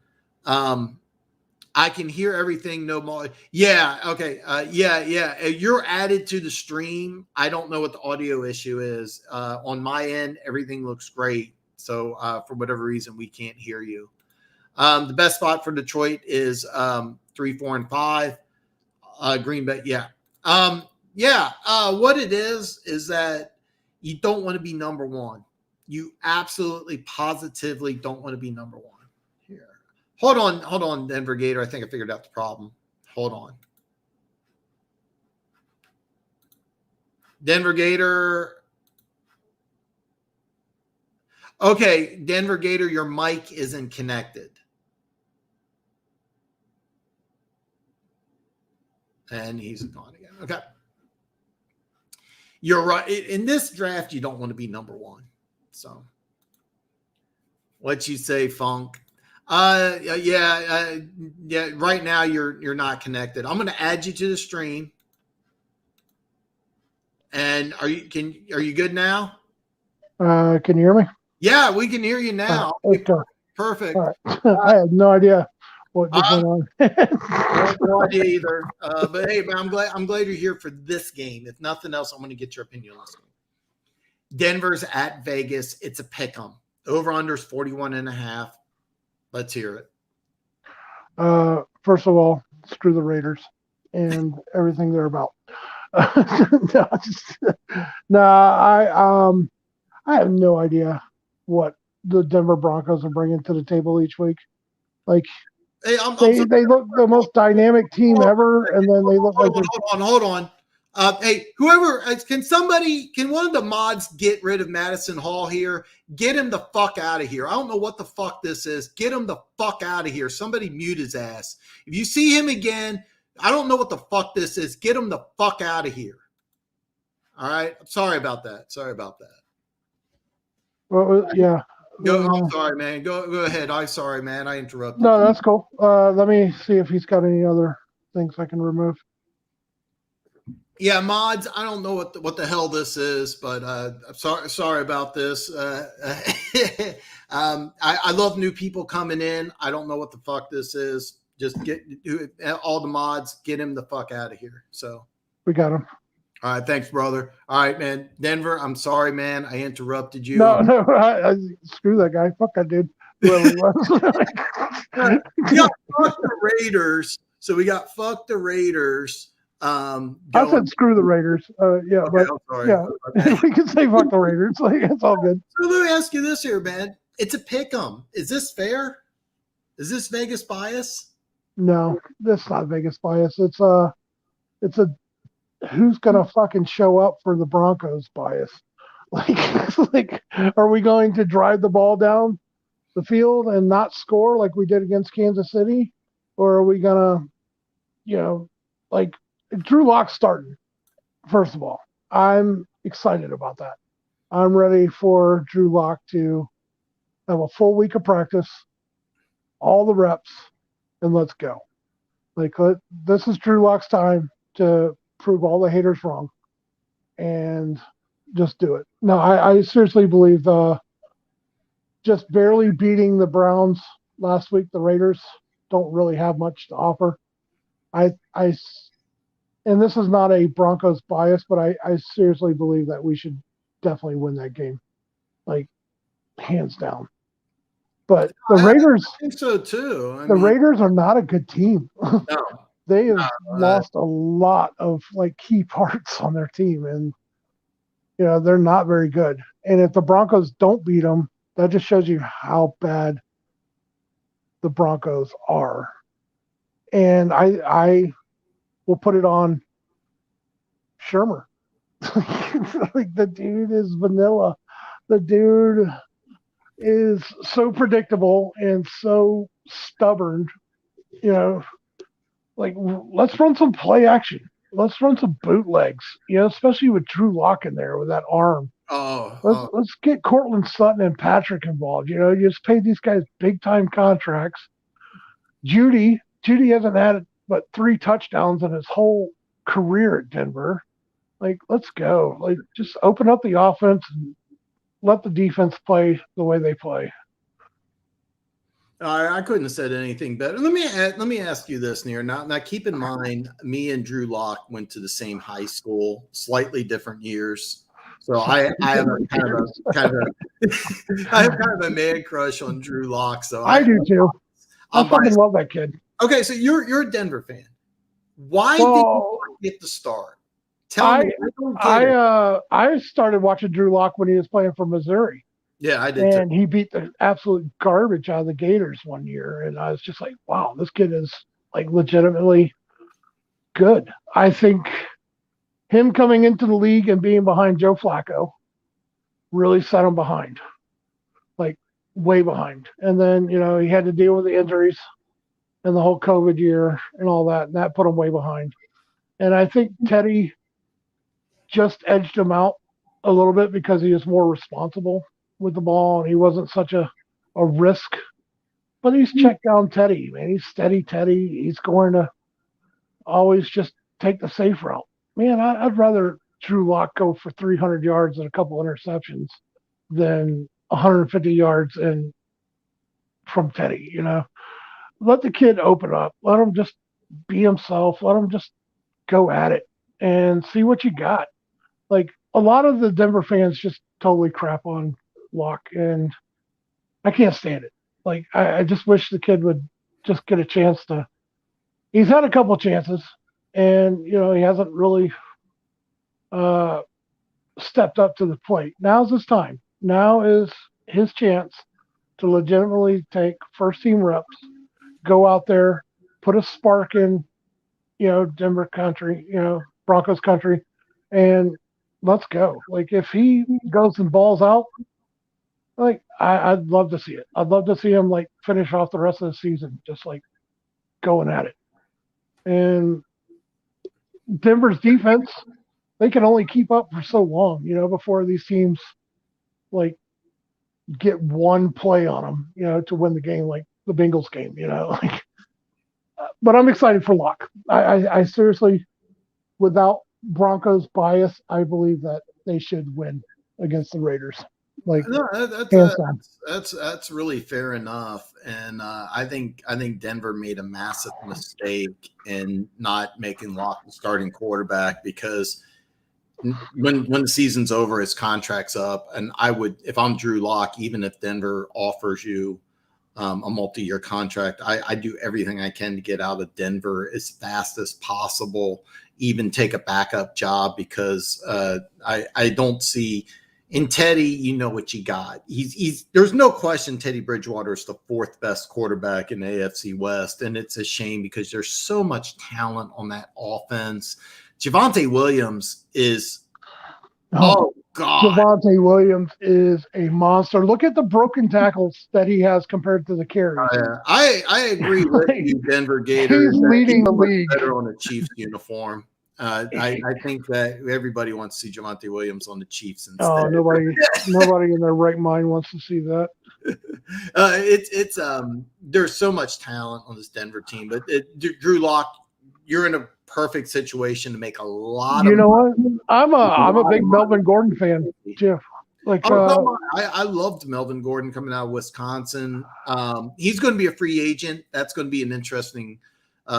I can hear everything. No more. Yeah. Okay. Yeah. You're added to the stream. I don't know what the audio issue is. On my end, everything looks great. So for whatever reason, we can't hear you. The best spot for Detroit is 3, 4, and 5. Green Bay. Yeah. What it is that you don't want to be number 1. You absolutely, positively don't want to be number 1 here. Hold on, Denver Gator. I think I figured out the problem. Hold on. Denver Gator. Okay, Denver Gator, your mic isn't connected. And he's gone again. Okay. You're right. In this draft, you don't want to be number one. So, what you say, Funk? Yeah. Right now, you're not connected. I'm going to add you to the stream. And are you good now? Can you hear me? Yeah, we can hear you now. Okay. Perfect. All right. I had no idea what just went on. No idea either. But hey, man, I'm glad you're here for this game. If nothing else, I'm going to get your opinion on this game. Denver's at Vegas. It's a pick 'em. Over under is 41.5. Let's hear it. First of all, screw the Raiders and everything they're about. I have no idea what the Denver Broncos are bringing to the table each week. Like, hey, they look the most dynamic team ever, and then they look like hold on. Hey, whoever can one of the mods get rid of Madison Hall here? Get him the fuck out of here. I don't know what the fuck this is. Get him the fuck out of here. Somebody mute his ass. If you see him again, I don't know what the fuck this is. Get him the fuck out of here. All right. Sorry about that. Well, yeah. I'm sorry, man. Go ahead. I'm sorry, man. I interrupted. No, that's cool. Let me see if he's got any other things I can remove. Yeah, mods. I don't know what the hell this is, but I'm sorry about this. I love new people coming in. I don't know what the fuck this is. Just all the mods. Get him the fuck out of here. So we got him. All right, thanks, brother. All right, man. Denver, I'm sorry, man. I interrupted you. No, I screw that guy. Fuck that dude. Whoever he was. We got fuck the Raiders. So we got fuck the Raiders. I said screw the Raiders. Yeah, okay, but yeah, we can say fuck the Raiders. Like, it's all good. So let me ask you this here, man. It's a pick 'em. Is this fair? Is this Vegas bias? No, that's not Vegas bias. It's a who's gonna fucking show up for the Broncos bias. Like, are we going to drive the ball down the field and not score like we did against Kansas City, or are we gonna, like Drew Lock starting? First of all, I'm excited about that. I'm ready for Drew Lock to have a full week of practice, all the reps, and let's go. Like, this is Drew Lock's time to prove all the haters wrong and just do it. No, I seriously believe just barely beating the Browns last week, the Raiders don't really have much to offer. And this is not a Broncos bias, but I seriously believe that we should definitely win that game, like, hands down. But the Raiders, I think so too. Raiders are not a good team. No. They have lost a lot of like key parts on their team, and they're not very good. And if the Broncos don't beat them, that just shows you how bad the Broncos are. And I will put it on Shermer. Like, the dude is vanilla. The dude is so predictable and so stubborn. Like, let's run some play action. Let's run some bootlegs, especially with Drew Lock in there with that arm. Let's get Cortland Sutton and Patrick involved. You just pay these guys big time contracts. Judy hasn't had but 3 touchdowns in his whole career at Denver. Like, let's go. Like, just open up the offense and let the defense play the way they play. I couldn't have said anything better. Let me ask you this, Near. Now, keep in mind, me and Drew Lock went to the same high school, slightly different years. So I have kind of a man crush on Drew Lock. So I do too. I fucking love that kid. Okay, so you're a Denver fan. Why did you get the start? Tell me. I started watching Drew Lock when he was playing for Missouri. Yeah, I did. And he beat the absolute garbage out of the Gators one year, and I was just like, wow, this kid is like legitimately good. I think him coming into the league and being behind Joe Flacco really set him behind. way behind. And then, he had to deal with the injuries and the whole COVID year and all that, and that put him way behind. And I think Teddy just edged him out a little bit because he was more responsible with the ball and he wasn't such a risk. But he's checked down Teddy, man. He's steady Teddy. He's going to always just take the safe route. Man, I'd rather Drew Lock go for 300 yards and a couple interceptions than 150 yards and from Teddy, Let the kid open up. Let him just be himself. Let him just go at it and see what you got. Like, a lot of the Denver fans just totally crap on Lock, and I can't stand it. Like, I just wish the kid would just get a chance to. He's had a couple chances, and he hasn't really stepped up to the plate. Now's his time. Now is his chance to legitimately take first team reps, go out there, put a spark in, Denver country, Broncos country, and let's go. Like, if he goes and balls out, like, I'd love to see it. I'd love to see him like finish off the rest of the season, just like going at it. And Denver's defense, they can only keep up for so long, before these teams like get one play on them, to win the game, like the Bengals game, like. But I'm excited for Locke. I seriously, without Broncos bias, I believe that they should win against the Raiders. Like, no, that's really fair enough, and I think Denver made a massive mistake in not making Locke the starting quarterback, because when the season's over, his contract's up, and I would, if I'm Drew Lock, even if Denver offers you a multi-year contract, I do everything I can to get out of Denver as fast as possible, even take a backup job, because I don't see in Teddy, what you got. He's there's no question Teddy Bridgewater is the fourth best quarterback in the AFC West, and it's a shame because there's so much talent on that offense. Javonte Williams is oh God. Javonte Williams is a monster. Look at the broken tackles that he has compared to the carries. I agree with you, Denver Gator. He's leading the league. Better on a Chiefs uniform. I think that everybody wants to see Javonte Williams on the Chiefs instead. Oh, nobody in their right mind wants to see that. It's there's so much talent on this Denver team, but Drew Lock, you're in a perfect situation to make a lot of. You know what? I'm a big Melvin Gordon fan, Jeff. Like, I loved Melvin Gordon coming out of Wisconsin. He's going to be a free agent. That's going to be an interesting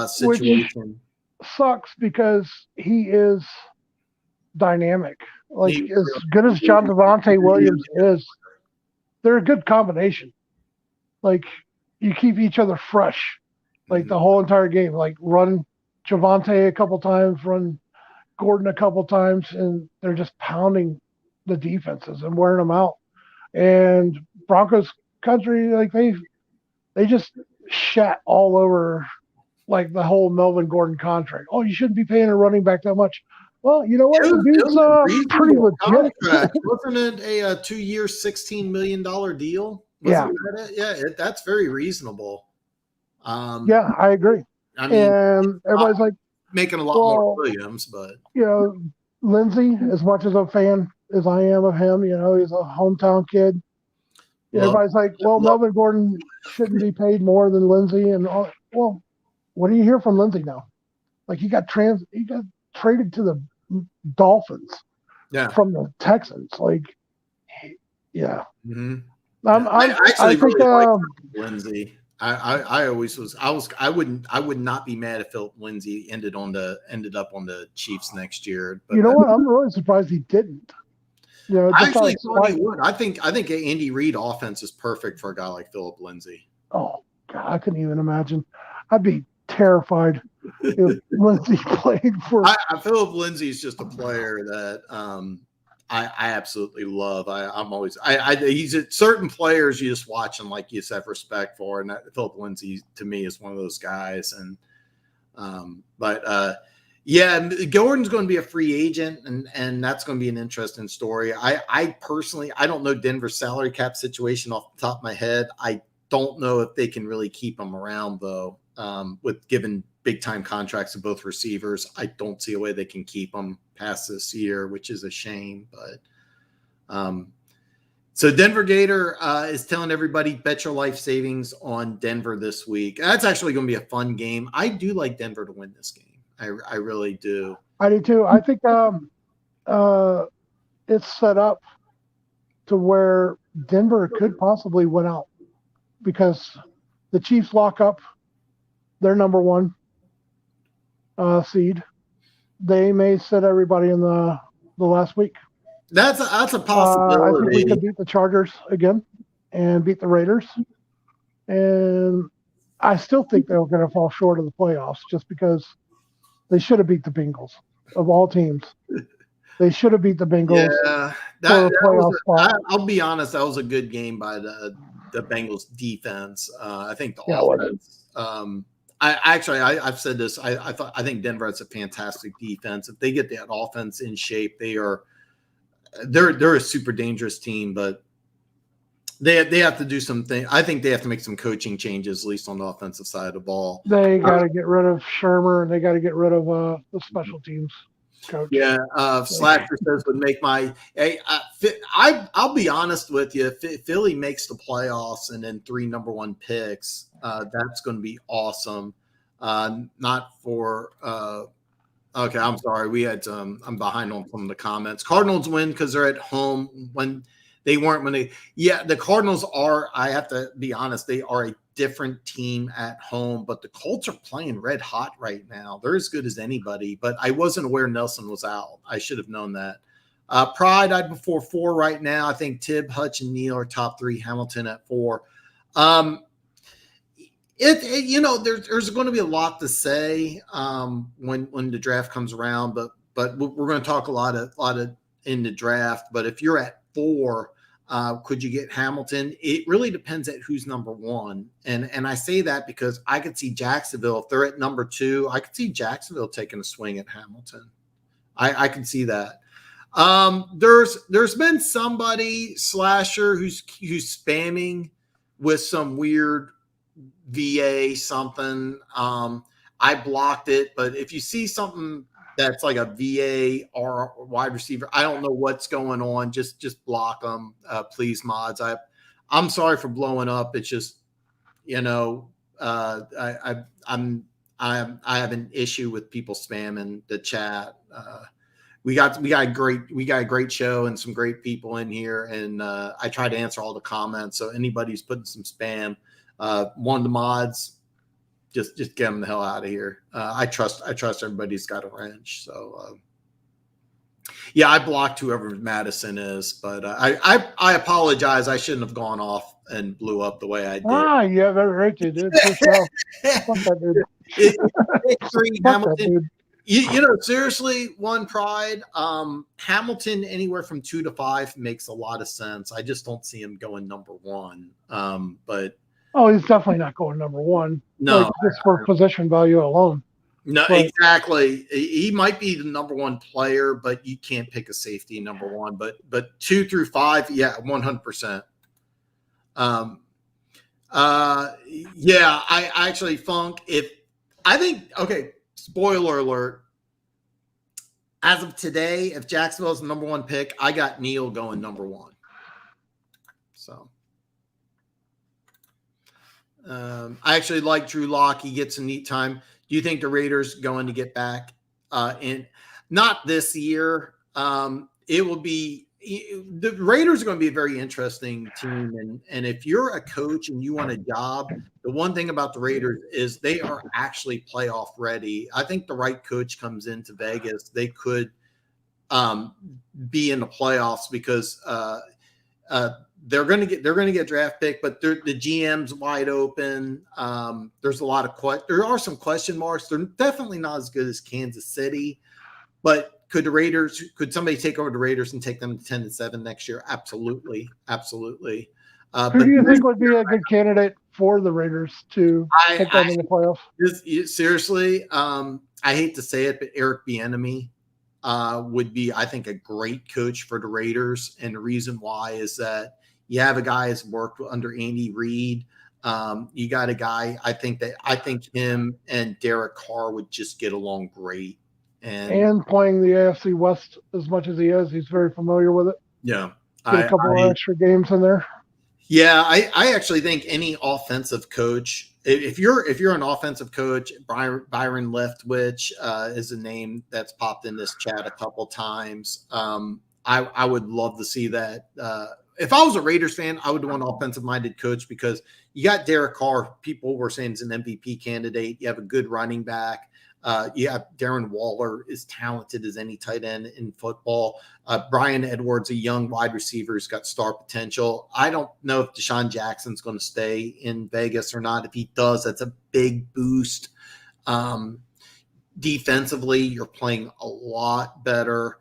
situation. Which sucks because he is dynamic. Like, as good as John Devontae Williams is, they're a good combination. Like, you keep each other fresh, like the whole entire game. Like, run Javonte a couple times, run Gordon a couple times, and they're just pounding the defenses and wearing them out. And Broncos country, like, they just shat all over, like, the whole Melvin Gordon contract. Oh, you shouldn't be paying a running back that much. Well, you know what? The dude's pretty legit. Wasn't it a 2-year, $16 million deal? That's very reasonable. Yeah, I agree. I mean, and everybody's like making a lot more Williams, but Lindsey, as much as a fan as I am of him, he's a hometown kid. Everybody's like, Melvin Gordon shouldn't be paid more than Lindsey, and well, what do you hear from Lindsey now? Like, he got traded to the Dolphins, from the Texans. Like, yeah. Mm-hmm. I think like Lindsey. I would not be mad if Philip Lindsay ended up on the Chiefs next year. But you know what? I'm really surprised he didn't. I actually thought he would. I think Andy Reid offense is perfect for a guy like Philip Lindsay. Oh God, I couldn't even imagine. I'd be terrified if Lindsay played for. Philip Lindsay is just a player that I absolutely love. He's certain players you just watch and like you just have respect for, and Philip Lindsay to me is one of those guys. And Yeah, Gordon's going to be a free agent, and that's going to be an interesting story. I personally, I don't know Denver's salary cap situation off the top of my head. I don't know if they can really keep him around, though, with given big-time contracts to both receivers. I don't see a way they can keep him past this year, which is a shame. But so Denver Gator is telling everybody, bet your life savings on Denver this week. That's actually going to be a fun game. I do like Denver to win this game. I really do. I do too. I think it's set up to where Denver could possibly win out because the Chiefs lock up their number one seed. They may sit everybody in the last week. That's a possibility. I think we could beat the Chargers again and beat the Raiders. And I still think they're going to fall short of the playoffs just because they should have beat the Bengals of all teams. They should have beat the Bengals. Yeah, I'll be honest. That was a good game by the Bengals defense. I think the offense. I've said this. I think Denver has a fantastic defense. If they get that offense in shape, they're a super dangerous team. But they have to do something. I think they have to make some coaching changes, at least on the offensive side of the ball. They got to get rid of Shermer, and they got to get rid of the special teams coach. Yeah, Slasher says would make my. Hey, I'll be honest with you. If Philly makes the playoffs and then 3 number 1 picks, that's going to be awesome. Not for. Okay, I'm sorry. We had. I'm behind on some of the comments. Cardinals win because they're at home when. They weren't when they, the Cardinals are, I have to be honest, they are a different team at home, but the Colts are playing red hot right now. They're as good as anybody, but I wasn't aware Nelson was out. I should have known that. Pride, I'd before 4 right now. I think Tibb, Hutch, and Neal are top 3, Hamilton at 4. There's going to be a lot to say when the draft comes around, but we're going to talk a lot of in the draft. But if you're at 4, could you get Hamilton? It really depends at who's number 1. And I say that because I could see Jacksonville, if they're at number 2, I could see Jacksonville taking a swing at Hamilton. I can see that. There's been somebody, Slasher, who's spamming with some weird VA something. I blocked it, but if you see something that's like a VA or wide receiver, I don't know what's going on. Just block them, please, mods. I'm sorry for blowing up. It's just, I have an issue with people spamming the chat. We got a great show and some great people in here, and I try to answer all the comments. So anybody who's putting some spam, one of the mods, just get them the hell out of here. I trust everybody's got a wrench. So I blocked whoever Madison is, but I apologize. I shouldn't have gone off and blew up the way I did. Yeah, very right, dude. Fuck that dude. Hamilton. Seriously, one Pride. Hamilton anywhere from 2 to 5 makes a lot of sense. I just don't see him going number 1. But he's definitely not going number 1. No, just for position value alone. No, exactly. He might be the number 1 player, but you can't pick a safety number 1. But 2 through 5, 100%. I actually spoiler alert. As of today, if Jacksonville's the number 1 pick, I got Neal going number 1. So I actually like Drew Lock. He gets a neat time. Do you think the Raiders going to get back in? Not this year. It will be the Raiders are going to be a very interesting team. And if you're a coach and you want a job, the one thing about the Raiders is they are actually playoff ready. I think the right coach comes into Vegas, they could be in the playoffs because they're going to get draft pick, but the GM's wide open. There's a lot of there are some question marks. They're definitely not as good as Kansas City, but could somebody take over the Raiders and take them to 10-7 next year? Absolutely. Who do you think would be a good candidate for the Raiders to take them in the playoffs? Seriously, I hate to say it, but Eric Bieniemy would be, I think, a great coach for the Raiders. And the reason why is that you have a guy who's worked under Andy Reid. You got a guy, I think him and Derek Carr would just get along great. And playing the AFC West as much as he is, he's very familiar with it. Yeah. Get a couple of extra games in there. Yeah, I actually think any offensive coach, if you're an offensive coach, Byron Leftwich is a name that's popped in this chat a couple times. I would love to see that. If I was a Raiders fan, I would want an offensive-minded coach because you got Derek Carr. People were saying he's an MVP candidate. You have a good running back. You have Darren Waller is talented as any tight end in football. Brian Edwards, a young wide receiver, has got star potential. I don't know if Deshaun Jackson's going to stay in Vegas or not. If he does, that's a big boost. Defensively, you're playing a lot better.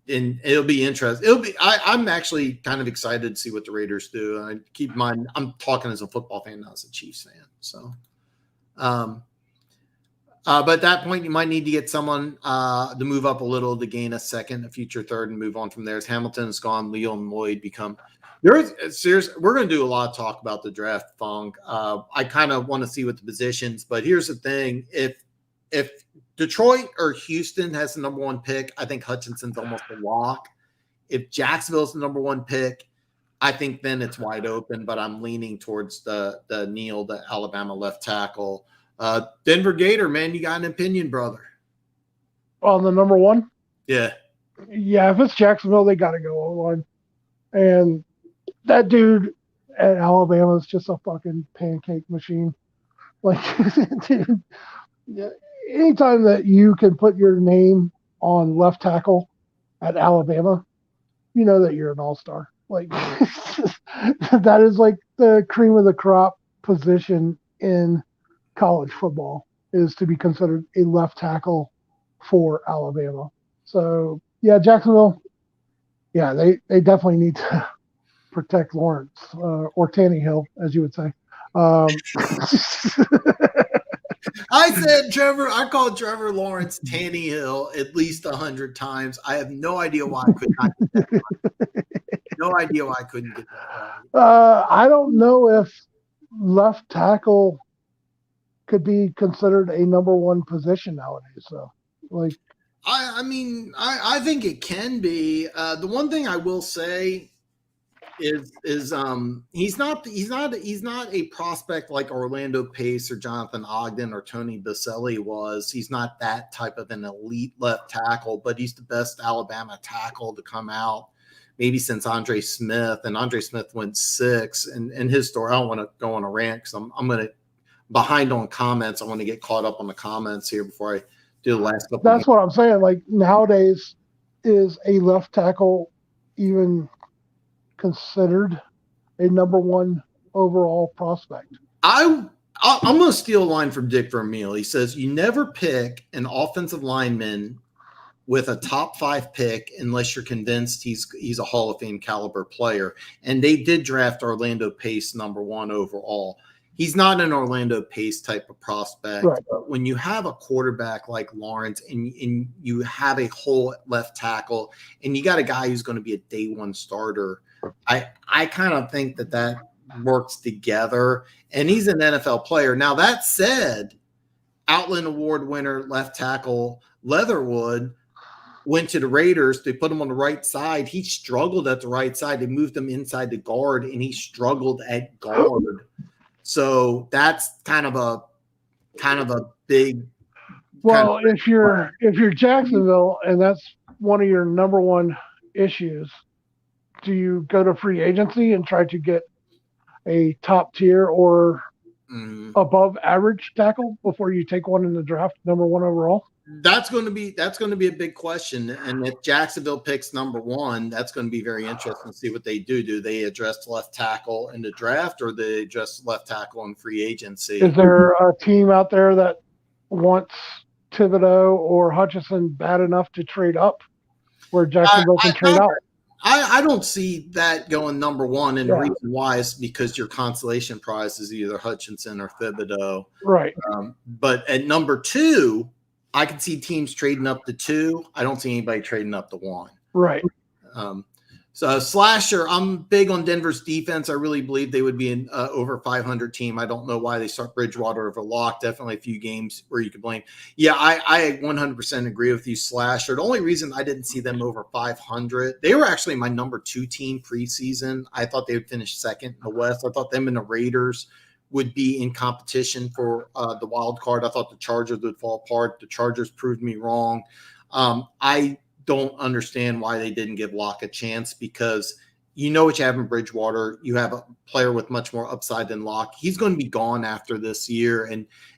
And it'll be interesting. I'm actually kind of excited to see what the Raiders do. Keep in mind, I'm talking as a football fan, not as a Chiefs fan. So, but at that point, you might need to get someone to move up a little to gain a second, a future third, and move on from there. As Hamilton is gone, Leo and Lloyd become. We're going to do a lot of talk about the draft, Fong. I kind of want to see what the positions, but here's the thing: if Detroit or Houston has the number one pick, I think Hutchinson's almost a lock. If Jacksonville's the number one pick, I think then it's wide open, but I'm leaning towards the Neal, the Alabama left tackle. Denver Gator, man, you got an opinion, brother? On the number one? Yeah. Yeah, if it's Jacksonville, they got to go O-line. And that dude at Alabama is just a fucking pancake machine. Like, dude, yeah. Anytime that you can put your name on left tackle at Alabama, you know that you're an all-star. Like, that is like the cream of the crop position in college football, is to be considered a left tackle for Alabama. So, yeah, Jacksonville, yeah, they definitely need to protect Lawrence or Tannehill, as you would say. I said I called Trevor Lawrence Tannehill at least 100 times. I have no idea why I could not get that right. No idea why I couldn't get that right. I don't know if left tackle could be considered a number one position nowadays. So, like, I mean, I think it can be. The one thing I will say is he's not a prospect like Orlando Pace or Jonathan Ogden or Tony Baselli was. He's not that type of an elite left tackle, but he's the best Alabama tackle to come out maybe since Andre Smith, and Andre Smith went 6. And his story, I don't want to go on a rant because I'm going to behind on comments. I want to get caught up on the comments here before I do the last couple. That's what I'm saying. Like, nowadays, is a left tackle even considered a number one overall prospect? I'm going to steal a line from Dick Vermeil. He says, you never pick an offensive lineman with a top 5 pick unless you're convinced he's a Hall of Fame caliber player. And they did draft Orlando Pace number 1 overall. He's not an Orlando Pace type of prospect, right. But when you have a quarterback like Lawrence and you have a whole left tackle and you got a guy who's going to be a day one starter, I kind of think that works together, and he's an NFL player. Now, that said, Outland Award winner left tackle Leatherwood went to the Raiders. They put him on the right side. He struggled at the right side. They moved him inside the guard, and he struggled at guard. So that's kind of a big. Well, if you're Jacksonville and that's one of your number one issues, do you go to free agency and try to get a top tier or above average tackle before you take one in the draft, number 1 overall? That's going to be a big question. And if Jacksonville picks number 1, that's going to be very interesting to see what they do. Do they address left tackle in the draft, or do they address left tackle in free agency? Is there a team out there that wants Thibodeau or Hutchinson bad enough to trade up where Jacksonville can trade out? I don't see that going number one, and the Yeah. reason why is because your consolation prize is either Hutchinson or Thibodeau. Right. But at number two, I can see teams trading up to 2. I don't see anybody trading up to 1. Right. So Slasher, I'm big on Denver's defense. I really believe they would be an over 500 team. I don't know why they start Bridgewater over Locke. Definitely a few games where you could blame. Yeah, I 100% agree with you, Slasher. The only reason I didn't see them over 500, they were actually my number 2 team preseason. I thought they would finish second in the West. I thought them and the Raiders would be in competition for the wild card. I thought the Chargers would fall apart. The Chargers proved me wrong. I don't understand why they didn't give Locke a chance, because you know what you have in Bridgewater. You have a player with much more upside than Locke. He's going to be gone after this year,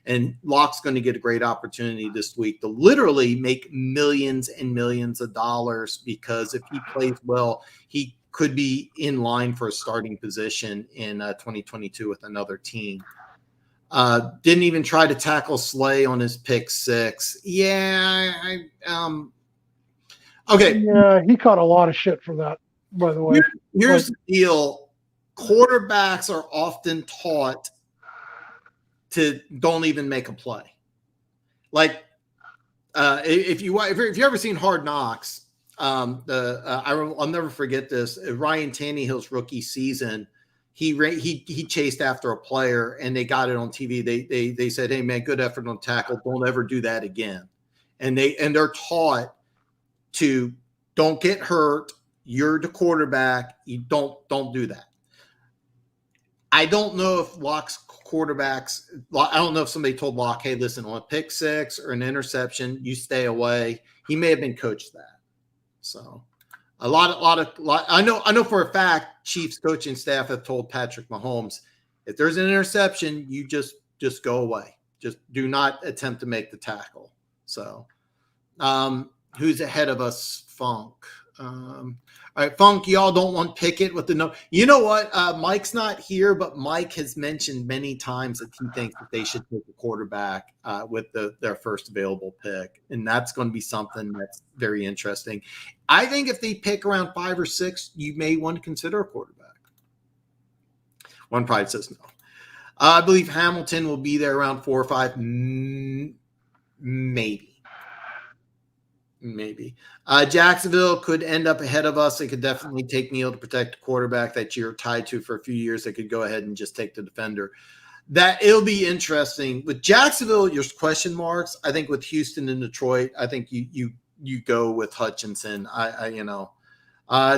and Locke's going to get a great opportunity this week to literally make millions and millions of dollars, because if he plays well, he could be in line for a starting position in 2022 with another team. Didn't even try to tackle Slay on his pick 6. Yeah, okay. Yeah, he caught a lot of shit for that, by the way. Here's the deal. Quarterbacks are often taught to don't even make a play. Like if you've ever seen Hard Knocks, I'll never forget this. Ryan Tannehill's rookie season, he chased after a player and they got it on TV. They said, "Hey man, good effort on tackle. Don't ever do that again." And they're taught to don't get hurt. You're the quarterback. You don't do that. I don't know if Locke's quarterbacks, I don't know if somebody told Locke, hey, listen, on a pick 6 or an interception, you stay away. He may have been coached that. So a lot. I know for a fact, Chiefs coaching staff have told Patrick Mahomes, if there's an interception, you just go away. Just do not attempt to make the tackle. So, who's ahead of us? Funk. All right, Funk, y'all don't want Pickett with the no. You know what? Mike's not here, but Mike has mentioned many times that he thinks that they should take a quarterback with their first available pick. And that's going to be something that's very interesting. I think if they pick around 5 or 6, you may want to consider a quarterback. One probably says no. I believe Hamilton will be there around 4 or 5, maybe. Jacksonville could end up ahead of us. They could definitely take Neal to protect the quarterback that you're tied to for a few years. They could go ahead and just take the defender. That it'll be interesting with Jacksonville. Your question marks. I think with Houston and Detroit, I think you go with Hutchinson.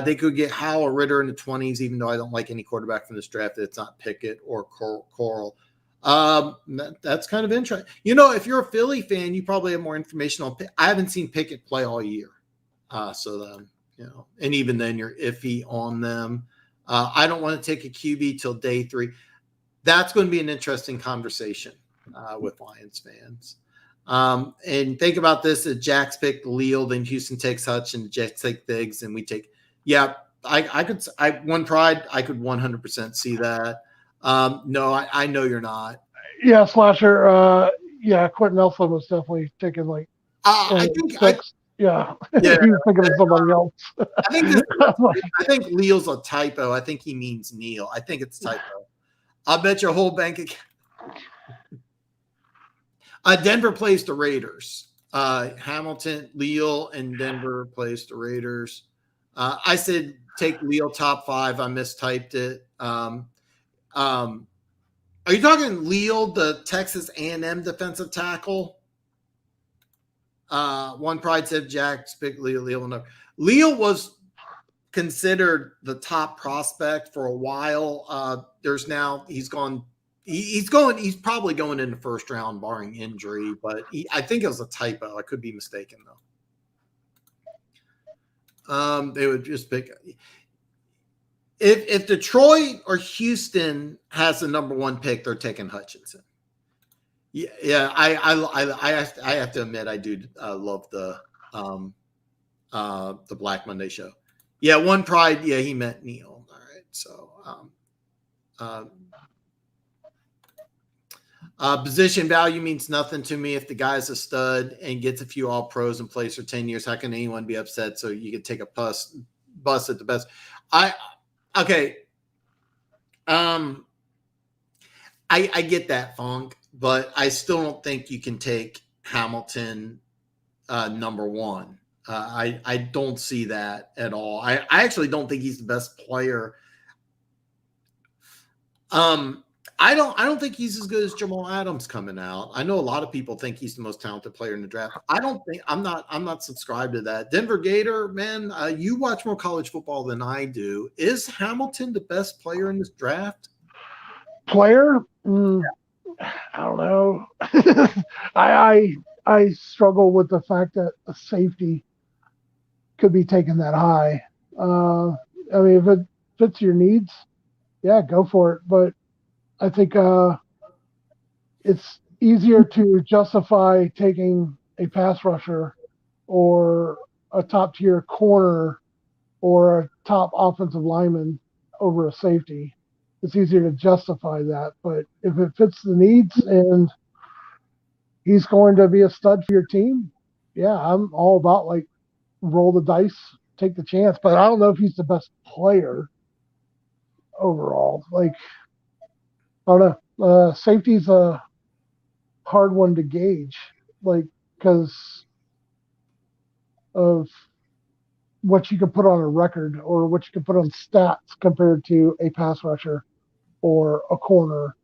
They could get Howell or Ritter in the 20s, even though I don't like any quarterback from this draft. It's not Pickett or Coral. That's kind of interesting. If you're a Philly fan, you probably have more information on Pickett. I haven't seen Pickett play all year. And even then you're iffy on them. I don't want to take a QB till day 3. That's going to be an interesting conversation with Lions fans. And think about this: if Jack's picked Leal, then Houston takes Hutch, and the Jets take Diggs, and we take. Yeah, I could 100% see that. No, I know you're not. Yeah, Slasher. Quentin Nelson was definitely taking like. I think 6. He was thinking of somebody else. I think Leal's a typo. I think he means Neal. I think it's typo. I'll bet your whole bank account. Denver plays the Raiders. Hamilton, Leal, and Denver plays the Raiders. I said take Leal top 5. I mistyped it. Are you talking Leal, the Texas A&M defensive tackle? One pride said Jack's picked Leal. No. Leal was considered the top prospect for a while. He's probably going in the first round barring injury, but I think it was a typo. I could be mistaken though. They would just pick. If Detroit or Houston has the number 1 pick, they're taking Hutchinson. Yeah. I have to admit I do love the Black Monday show. Yeah, one pride. Yeah, he meant Neal. All right, so position value means nothing to me. If the guy's a stud and gets a few All Pros and plays for 10 years, how can anyone be upset? So you could take a bust bust at the best. I get that, Funk, but I still don't think you can take Hamilton number one. I don't see that at all. I actually don't think he's the best player. I don't think he's as good as Jamal Adams coming out. I know a lot of people think he's the most talented player in the draft. I'm not subscribed to that. Denver Gator, man, you watch more college football than I do. Is Hamilton the best player in this draft? Player? I don't know. I struggle with the fact that a safety could be taken that high. I mean, if it fits your needs, yeah, go for it. But I think it's easier to justify taking a pass rusher or a top tier corner or a top offensive lineman over a safety. It's easier to justify that. But if it fits the needs and he's going to be a stud for your team, yeah, I'm all about like roll the dice, take the chance. But I don't know if he's the best player overall. Like, I don't know. Safety's a hard one to gauge, like, because of what you can put on a record or what you can put on stats compared to a pass rusher or a corner.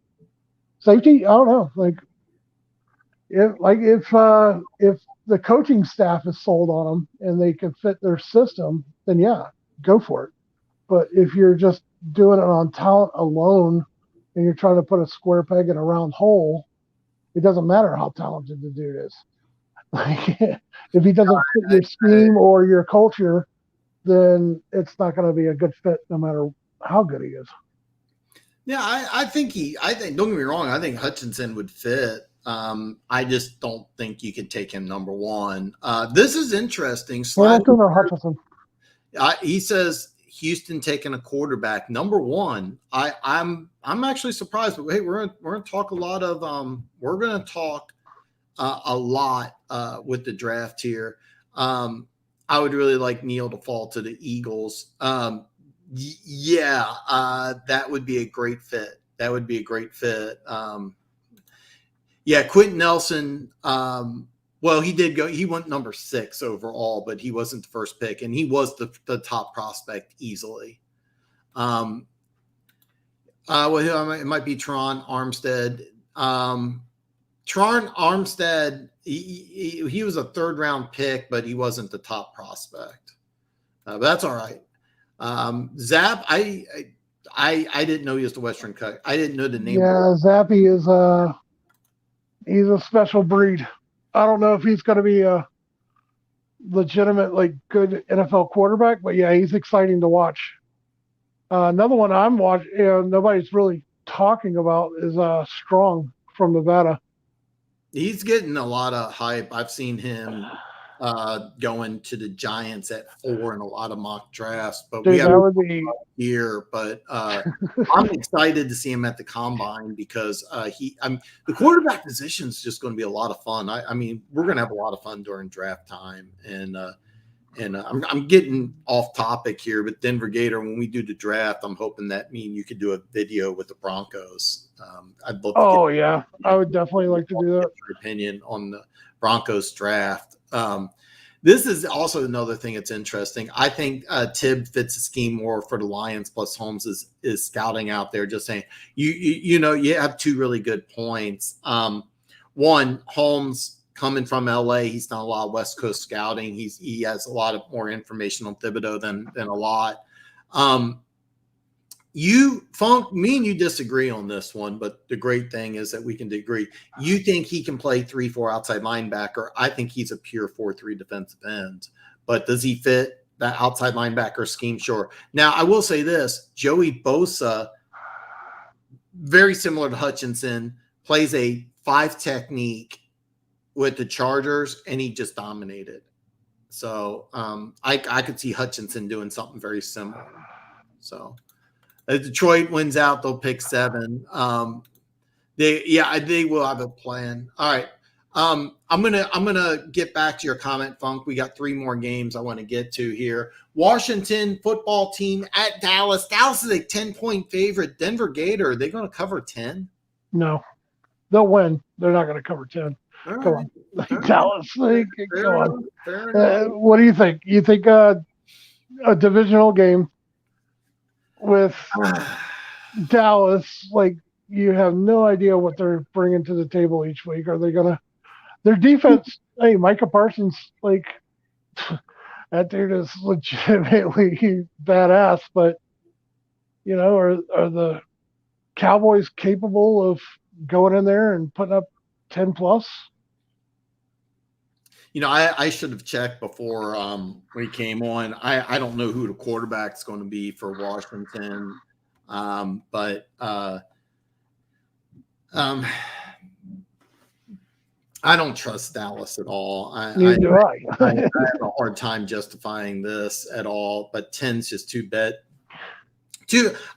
Safety, I don't know. Like, if the coaching staff is sold on them and they can fit their system, then yeah, go for it. But if you're just doing it on talent alone and you're trying to put a square peg in a round hole, it doesn't matter how talented the dude is. Like, if he doesn't fit your scheme or your culture, then it's not going to be a good fit no matter how good he is. Yeah, I think don't get me wrong, I think Hutchinson would fit. I just don't think you could take him number one. This is interesting. Hamilton or Hutchinson? He says Houston taking a quarterback number one. I'm actually surprised, but hey, we're gonna talk a lot of a lot with the draft here. I would really like Neal to fall to the Eagles. That would be a great fit. Quentin Nelson. Well, he did go. He went number 6 overall, but he wasn't the first pick, and he was the top prospect easily. It might be Tron Armstead. Tron Armstead. He was a 3rd round pick, but he wasn't the top prospect. But that's all right. Zap. I didn't know he was the Western Cut. I didn't know the name. Yeah, Zappy is he's a special breed. I don't know if he's going to be a legitimate, like, good NFL quarterback, but yeah, he's exciting to watch. Another one I'm watching, nobody's really talking about is Strong from Nevada. He's getting a lot of hype. I've seen him going to the Giants at 4 in a lot of mock drafts, but we have here. But I'm excited to see him at the combine because the quarterback position is just going to be a lot of fun. I mean, we're going to have a lot of fun during draft time, and I'm getting off topic here, but Denver Gator, when we do the draft, I'm hoping that you could do a video with the Broncos. I'd love. I would definitely like to do that. Your opinion on the Broncos draft. This is also another thing that's interesting. I think Tibb fits the scheme more for the Lions. Plus, Holmes is scouting out there, just saying you have 2 really good points. One, Holmes coming from LA, he's done a lot of West Coast scouting. He has a lot of more information on Thibodeau than a lot. Me and you disagree on this one, but the great thing is that we can agree. You think he can play 3-4 outside linebacker. I think he's a pure 4-3 defensive end. But does he fit that outside linebacker scheme? Sure. Now, I will say this. Joey Bosa, very similar to Hutchinson, plays a 5 technique with the Chargers, and he just dominated. So I could see Hutchinson doing something very similar. So Detroit wins out, they'll pick 7. They will have a plan. All right. I'm gonna get back to your comment, Funk. We got 3 more games I want to get to here. Washington football team at Dallas. Dallas is a 10-point favorite. Denver Gator, are they going to cover 10? No, they'll win. They're not going to cover 10. All Come right. on, Dallas. Come on. Fair enough. What do you think? You think a divisional game with Dallas, like you have no idea what they're bringing to the table each week. Are they gonna? Their defense. Hey, Micah Parsons, like that dude is legitimately badass. But are the Cowboys capable of going in there and putting up 10 plus? I should have checked before we came on. I don't know who the quarterback's going to be for Washington, but I don't trust Dallas at all. Neither do I. I have a hard time justifying this at all, but 10's just too bad.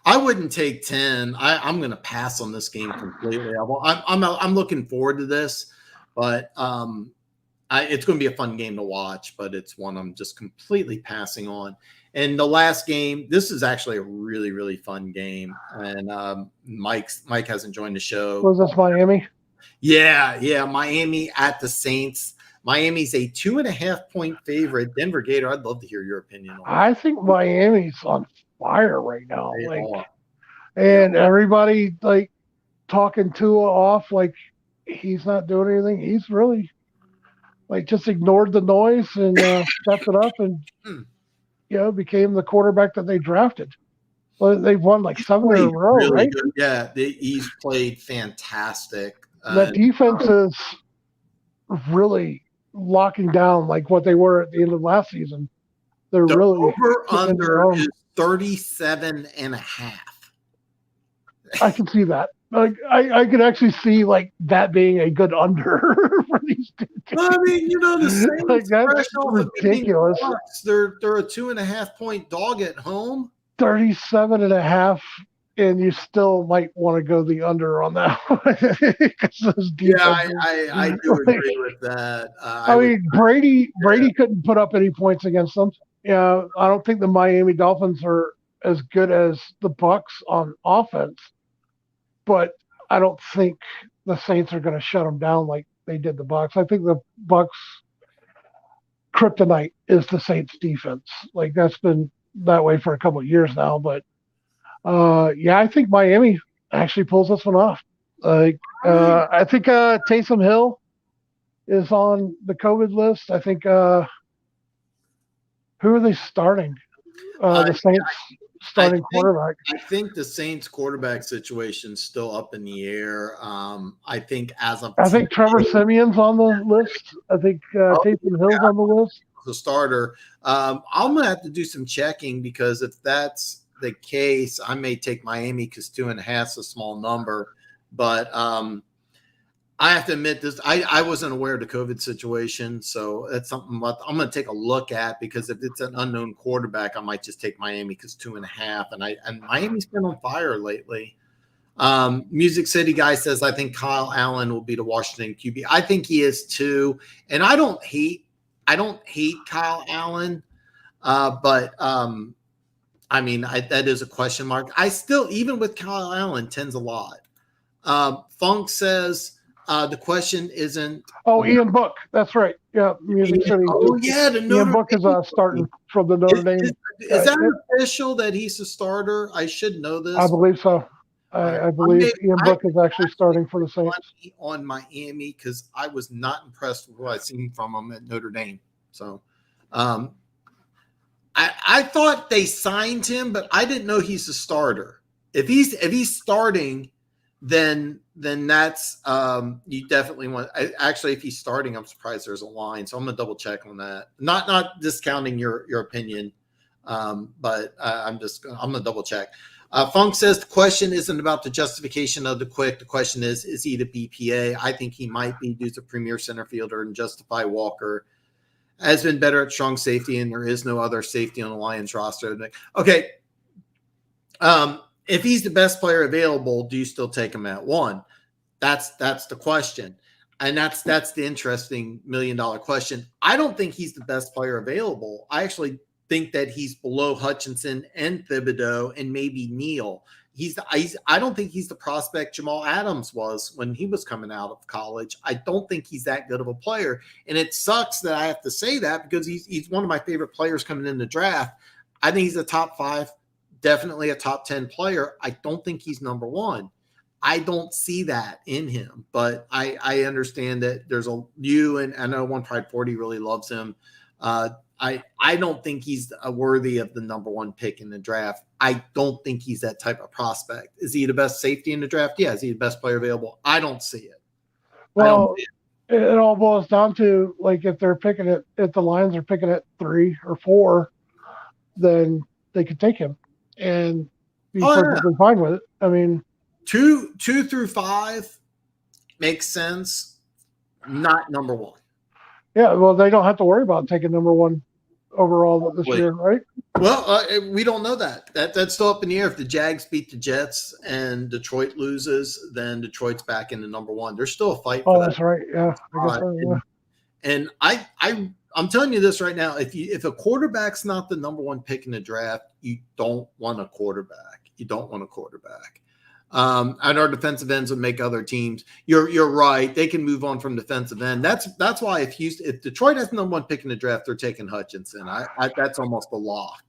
I wouldn't take 10. I'm going to pass on this game completely. I'm looking forward to this, but it's going to be a fun game to watch, but it's one I'm just completely passing on. And the last game, this is actually a really, really fun game. And Mike hasn't joined the show. Was this Miami? Yeah. Miami at the Saints. Miami's a 2.5-point favorite. Denver Gator, I'd love to hear your opinion on that. I think Miami's on fire right now. And everybody talking Tua off like he's not doing anything. He's really just ignored the noise and stepped it up and became the quarterback that they drafted. Well, they've won 7 in a row, really right? Good. Yeah, he's played fantastic. That defense is really locking down what they were at the end of last season. They're really over-under is 37.5. I can see that. I could actually see that being a good under for these two teams. Well, I mean, the Saints that's ridiculous. They're a 2.5-point dog at home. 37.5, and you still might want to go the under on that one. I do agree with that. I mean, Brady couldn't put up any points against them. Yeah, I don't think the Miami Dolphins are as good as the Bucs on offense, but I don't think the Saints are going to shut them down like they did the Bucs. I think the Bucs' kryptonite is the Saints defense. That's been that way for a couple of years now, but I think Miami actually pulls this one off. I think Taysom Hill is on the COVID list. I think who are they starting? The Saints starting quarterback. I think the Saints quarterback situation is still up in the air. I think Trevor Simeon's on the list. I think Taysom Hill's on the list. The starter. I'm going to have to do some checking because if that's the case, I may take Miami because 2.5 is a small number. But I have to admit this. I wasn't aware of the COVID situation, so that's something I'm going to take a look at because if it's an unknown quarterback, I might just take Miami because 2.5. And Miami's been on fire lately. Music City guy says, I think Kyle Allen will be the Washington QB. I think he is too. And I don't hate Kyle Allen, but I mean, that is a question mark. I still, even with Kyle Allen, 10's a lot. Funk says the question isn't. Oh, Ian Book. That's right. Yeah, Music City. Oh, yeah. Ian Book is starting from the Notre Dame. Is that official that he's a starter? I should know this. I believe so. I believe Ian Book is actually starting for the Saints. On Miami because I was not impressed with what I've seen from him at Notre Dame. So I thought they signed him, but I didn't know he's a starter. If he's starting, then that's you definitely want. Actually, if he's starting, I'm surprised there's a line. So I'm gonna double check on that. Not discounting your opinion, but I'm gonna double check. Funk says the question isn't about the justification of the quick. The question is he the BPA? I think he might be due to premier center fielder and Justify Walker has been better at strong safety, and there is no other safety on the Lions roster. Okay. If he's the best player available, do you still take him at 1? That's the question. And that's the interesting $1 million question. I don't think he's the best player available. I actually think that he's below Hutchinson and Thibodeau and maybe Neal. I don't think he's the prospect Jamal Adams was when he was coming out of college. I don't think he's that good of a player. And it sucks that I have to say that because he's one of my favorite players coming in the draft. I think he's a top 5, definitely a top 10 player. I don't think he's number 1. I don't see that in him, but I understand that there's you and I know One Pride 40 really loves him. I don't think he's worthy of the number 1 pick in the draft. I don't think he's that type of prospect. Is he the best safety in the draft? Yeah. Is he the best player available? I don't see it. Well, it all boils down to, like, if they're picking it, if the Lions are picking at 3 or 4, then they could take him and be perfectly fine with it. I mean, 2 through 5 makes sense. Not number 1. Yeah, well, they don't have to worry about taking number 1 overall this year, right? Well, we don't know that. That's still up in the air. If the Jags beat the Jets and Detroit loses, then Detroit's back in the number 1. There's still a fight. Oh, that's right. Yeah, I guess so, yeah. And I'm telling you this right now. If a quarterback's not the number 1 pick in the draft, you don't want a quarterback. You don't want a quarterback. And our defensive ends would make other teams. You're right. They can move on from defensive end. That's why if Detroit has the number 1 pick in the draft, they're taking Hutchinson. That's almost a lock.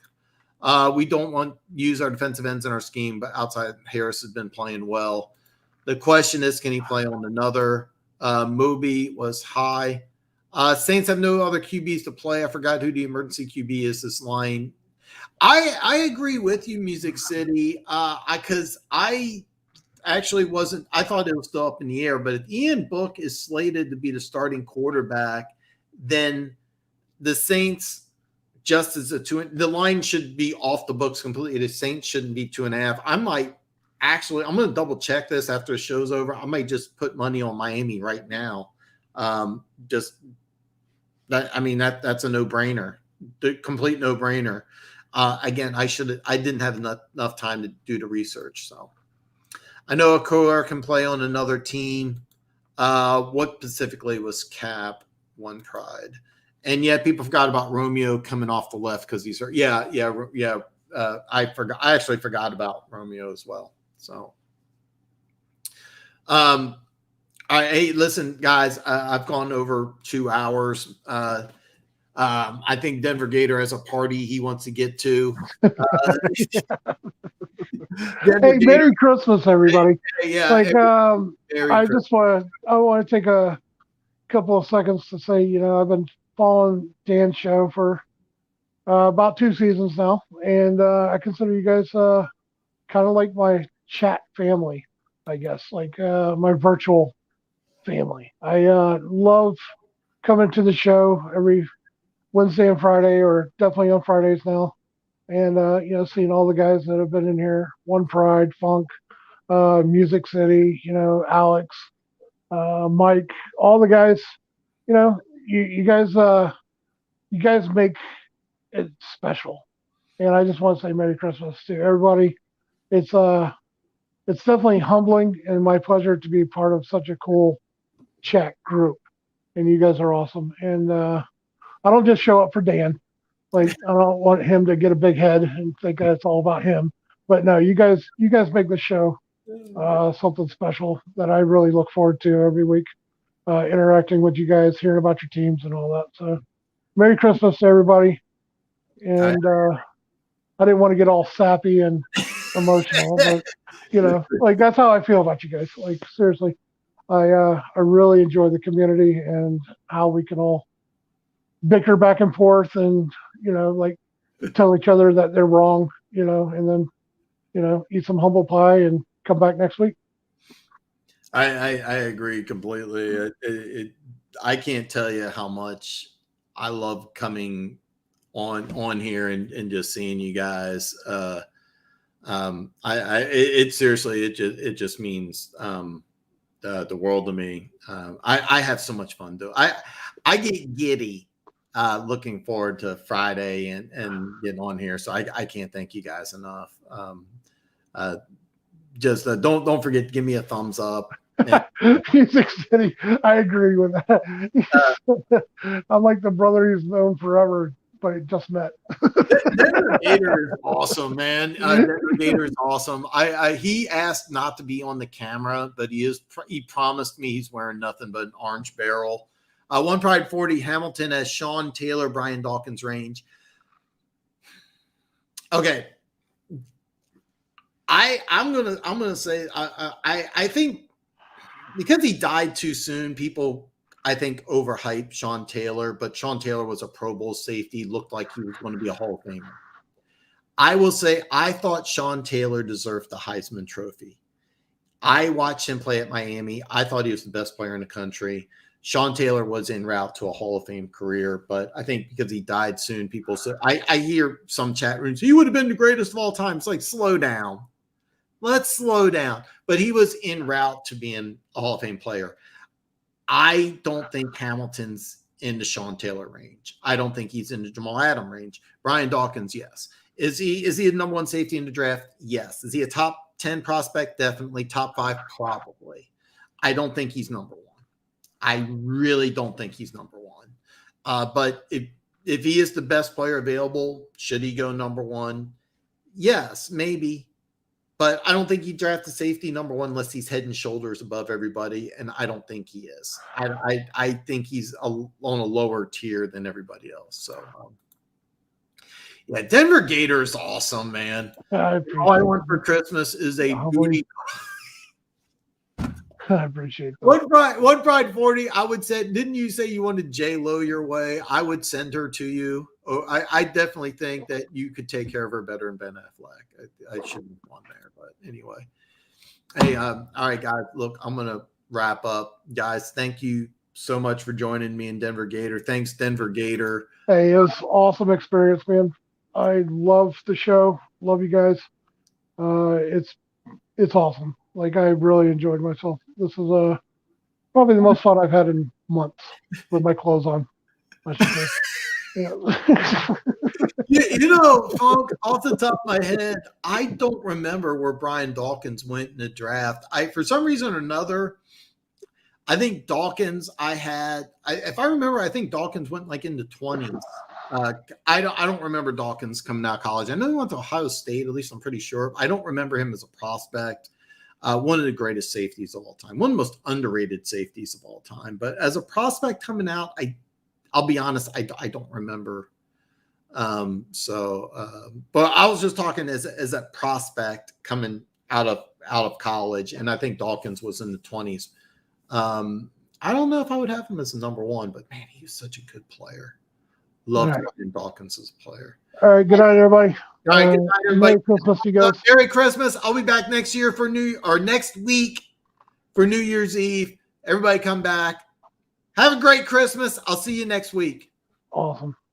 We don't want to use our defensive ends in our scheme, but outside Harris has been playing well. The question is, can he play on another? Moby was high. Saints have no other QBs to play. I forgot who the emergency QB is this line. I agree with you, Music City, because I actually wasn't – I thought it was still up in the air. But if Ian Book is slated to be the starting quarterback, then the Saints – just as the line should be off the books completely. The Saints shouldn't be 2.5. I'm going to double check this after the show's over. I might just put money on Miami right now. That's a no-brainer, the complete no-brainer. Again, I didn't have enough time to do the research. So I know Okolar can play on another team. What specifically was Cap? One Pride. And yet people forgot about Romeo coming off the left because he's hurt. Yeah. I forgot. I actually forgot about Romeo as well. So, hey, listen, guys, I've gone over 2 hours. I think Denver Gator has a party he wants to get to. Hey, Merry Christmas, everybody. Yeah. I want to take a couple of seconds to say, I've been following Dan's show for about 2 seasons now, and I consider you guys kind of like my chat family, I guess, like my virtual family. I love coming to the show every Wednesday and Friday, or definitely on Fridays now, and seeing all the guys that have been in here: One Pride, Funk, Music City, Alex, Mike, all the guys. You guys make it special, and I just want to say Merry Christmas to everybody. It's definitely humbling and my pleasure to be part of such a cool chat group, and you guys are awesome. And I don't just show up for Dan. Like, I don't want him to get a big head and think that it's all about him. But no, you guys make the show something special that I really look forward to every week. Interacting with you guys, hearing about your teams and all that. So Merry Christmas to everybody. And I didn't want to get all sappy and emotional, but that's how I feel about you guys. Like, seriously, I really enjoy the community and how we can all bicker back and forth and, tell each other that they're wrong, and then, eat some humble pie and come back next week. I agree completely. I can't tell you how much I love coming on here and just seeing you guys. It seriously, it just means the world to me. I have so much fun though. I get giddy looking forward to Friday and getting on here. So I can't thank you guys enough. Just don't forget to give me a thumbs up. Yeah. Music City. I agree with that. I'm like the brother he's known forever, but he just met. Denver Gator is awesome, man. Denver Gator is awesome. He asked not to be on the camera, but he promised me he's wearing nothing but an orange barrel. One Pride 40 Hamilton has Sean Taylor, Brian Dawkins range. Okay. I'm gonna say I think because he died too soon, people I think overhyped Sean Taylor, but Sean Taylor was a Pro Bowl safety, looked like he was going to be a Hall of Famer. I will say I thought Sean Taylor deserved the Heisman Trophy. I watched him play at Miami. I thought he was the best player in the country. Sean Taylor was en route to a Hall of Fame career, but I think because he died soon, people said I hear some chat rooms, he would have been the greatest of all time. It's like, slow down. Let's slow down. But he was en route to being a Hall of Fame player. I don't think Hamilton's in the Sean Taylor range. I don't think he's in the Jamal Adams range. Brian Dawkins, yes. Is he a number one safety in the draft? Yes. Is he a top 10 prospect? Definitely. Top 5? Probably. I don't think he's number one. I really don't think he's number one. But if he is the best player available, should he go number one? Yes, maybe. But I don't think he drafted safety number one unless he's head and shoulders above everybody, and I don't think he is. I think he's on a lower tier than everybody else. So, yeah, Denver Gator is awesome, man. All I want for Christmas is a booty. I appreciate that. One Pride 40, I would say, didn't you say you wanted J-Lo your way? I would send her to you. Oh, I definitely think that you could take care of her better than Ben Affleck. I shouldn't have gone there, but anyway. Hey, all right, guys, look, I'm going to wrap up. Guys, thank you so much for joining me in Denver Gator. Thanks, Denver Gator. Hey, it was an awesome experience, man. I love the show. Love you guys. It's awesome. Like, I really enjoyed myself. This is probably the most fun I've had in months with my clothes on, I should say. Yeah. You know, Funk, off the top of my head, I don't remember where Brian Dawkins went in the draft. For some reason or another, I think Dawkins, if I remember, I think Dawkins went like in the 20s. I don't remember Dawkins coming out of college. I know he went to Ohio State, at least I'm pretty sure. I don't remember him as a prospect. One of the greatest safeties of all time, one of the most underrated safeties of all time. But as a prospect coming out, I'll be honest, I don't remember. But I was just talking as a prospect coming out of college, and I think Dawkins was in the 20s. I don't know if I would have him as a number one, but man, he was such a good player. Loved watching Dawkins as a player. All right, good night, everybody. All right, good night, everybody. Merry Christmas, you guys. Merry Christmas. I'll be back next year next week for New Year's Eve. Everybody come back. Have a great Christmas. I'll see you next week. Awesome.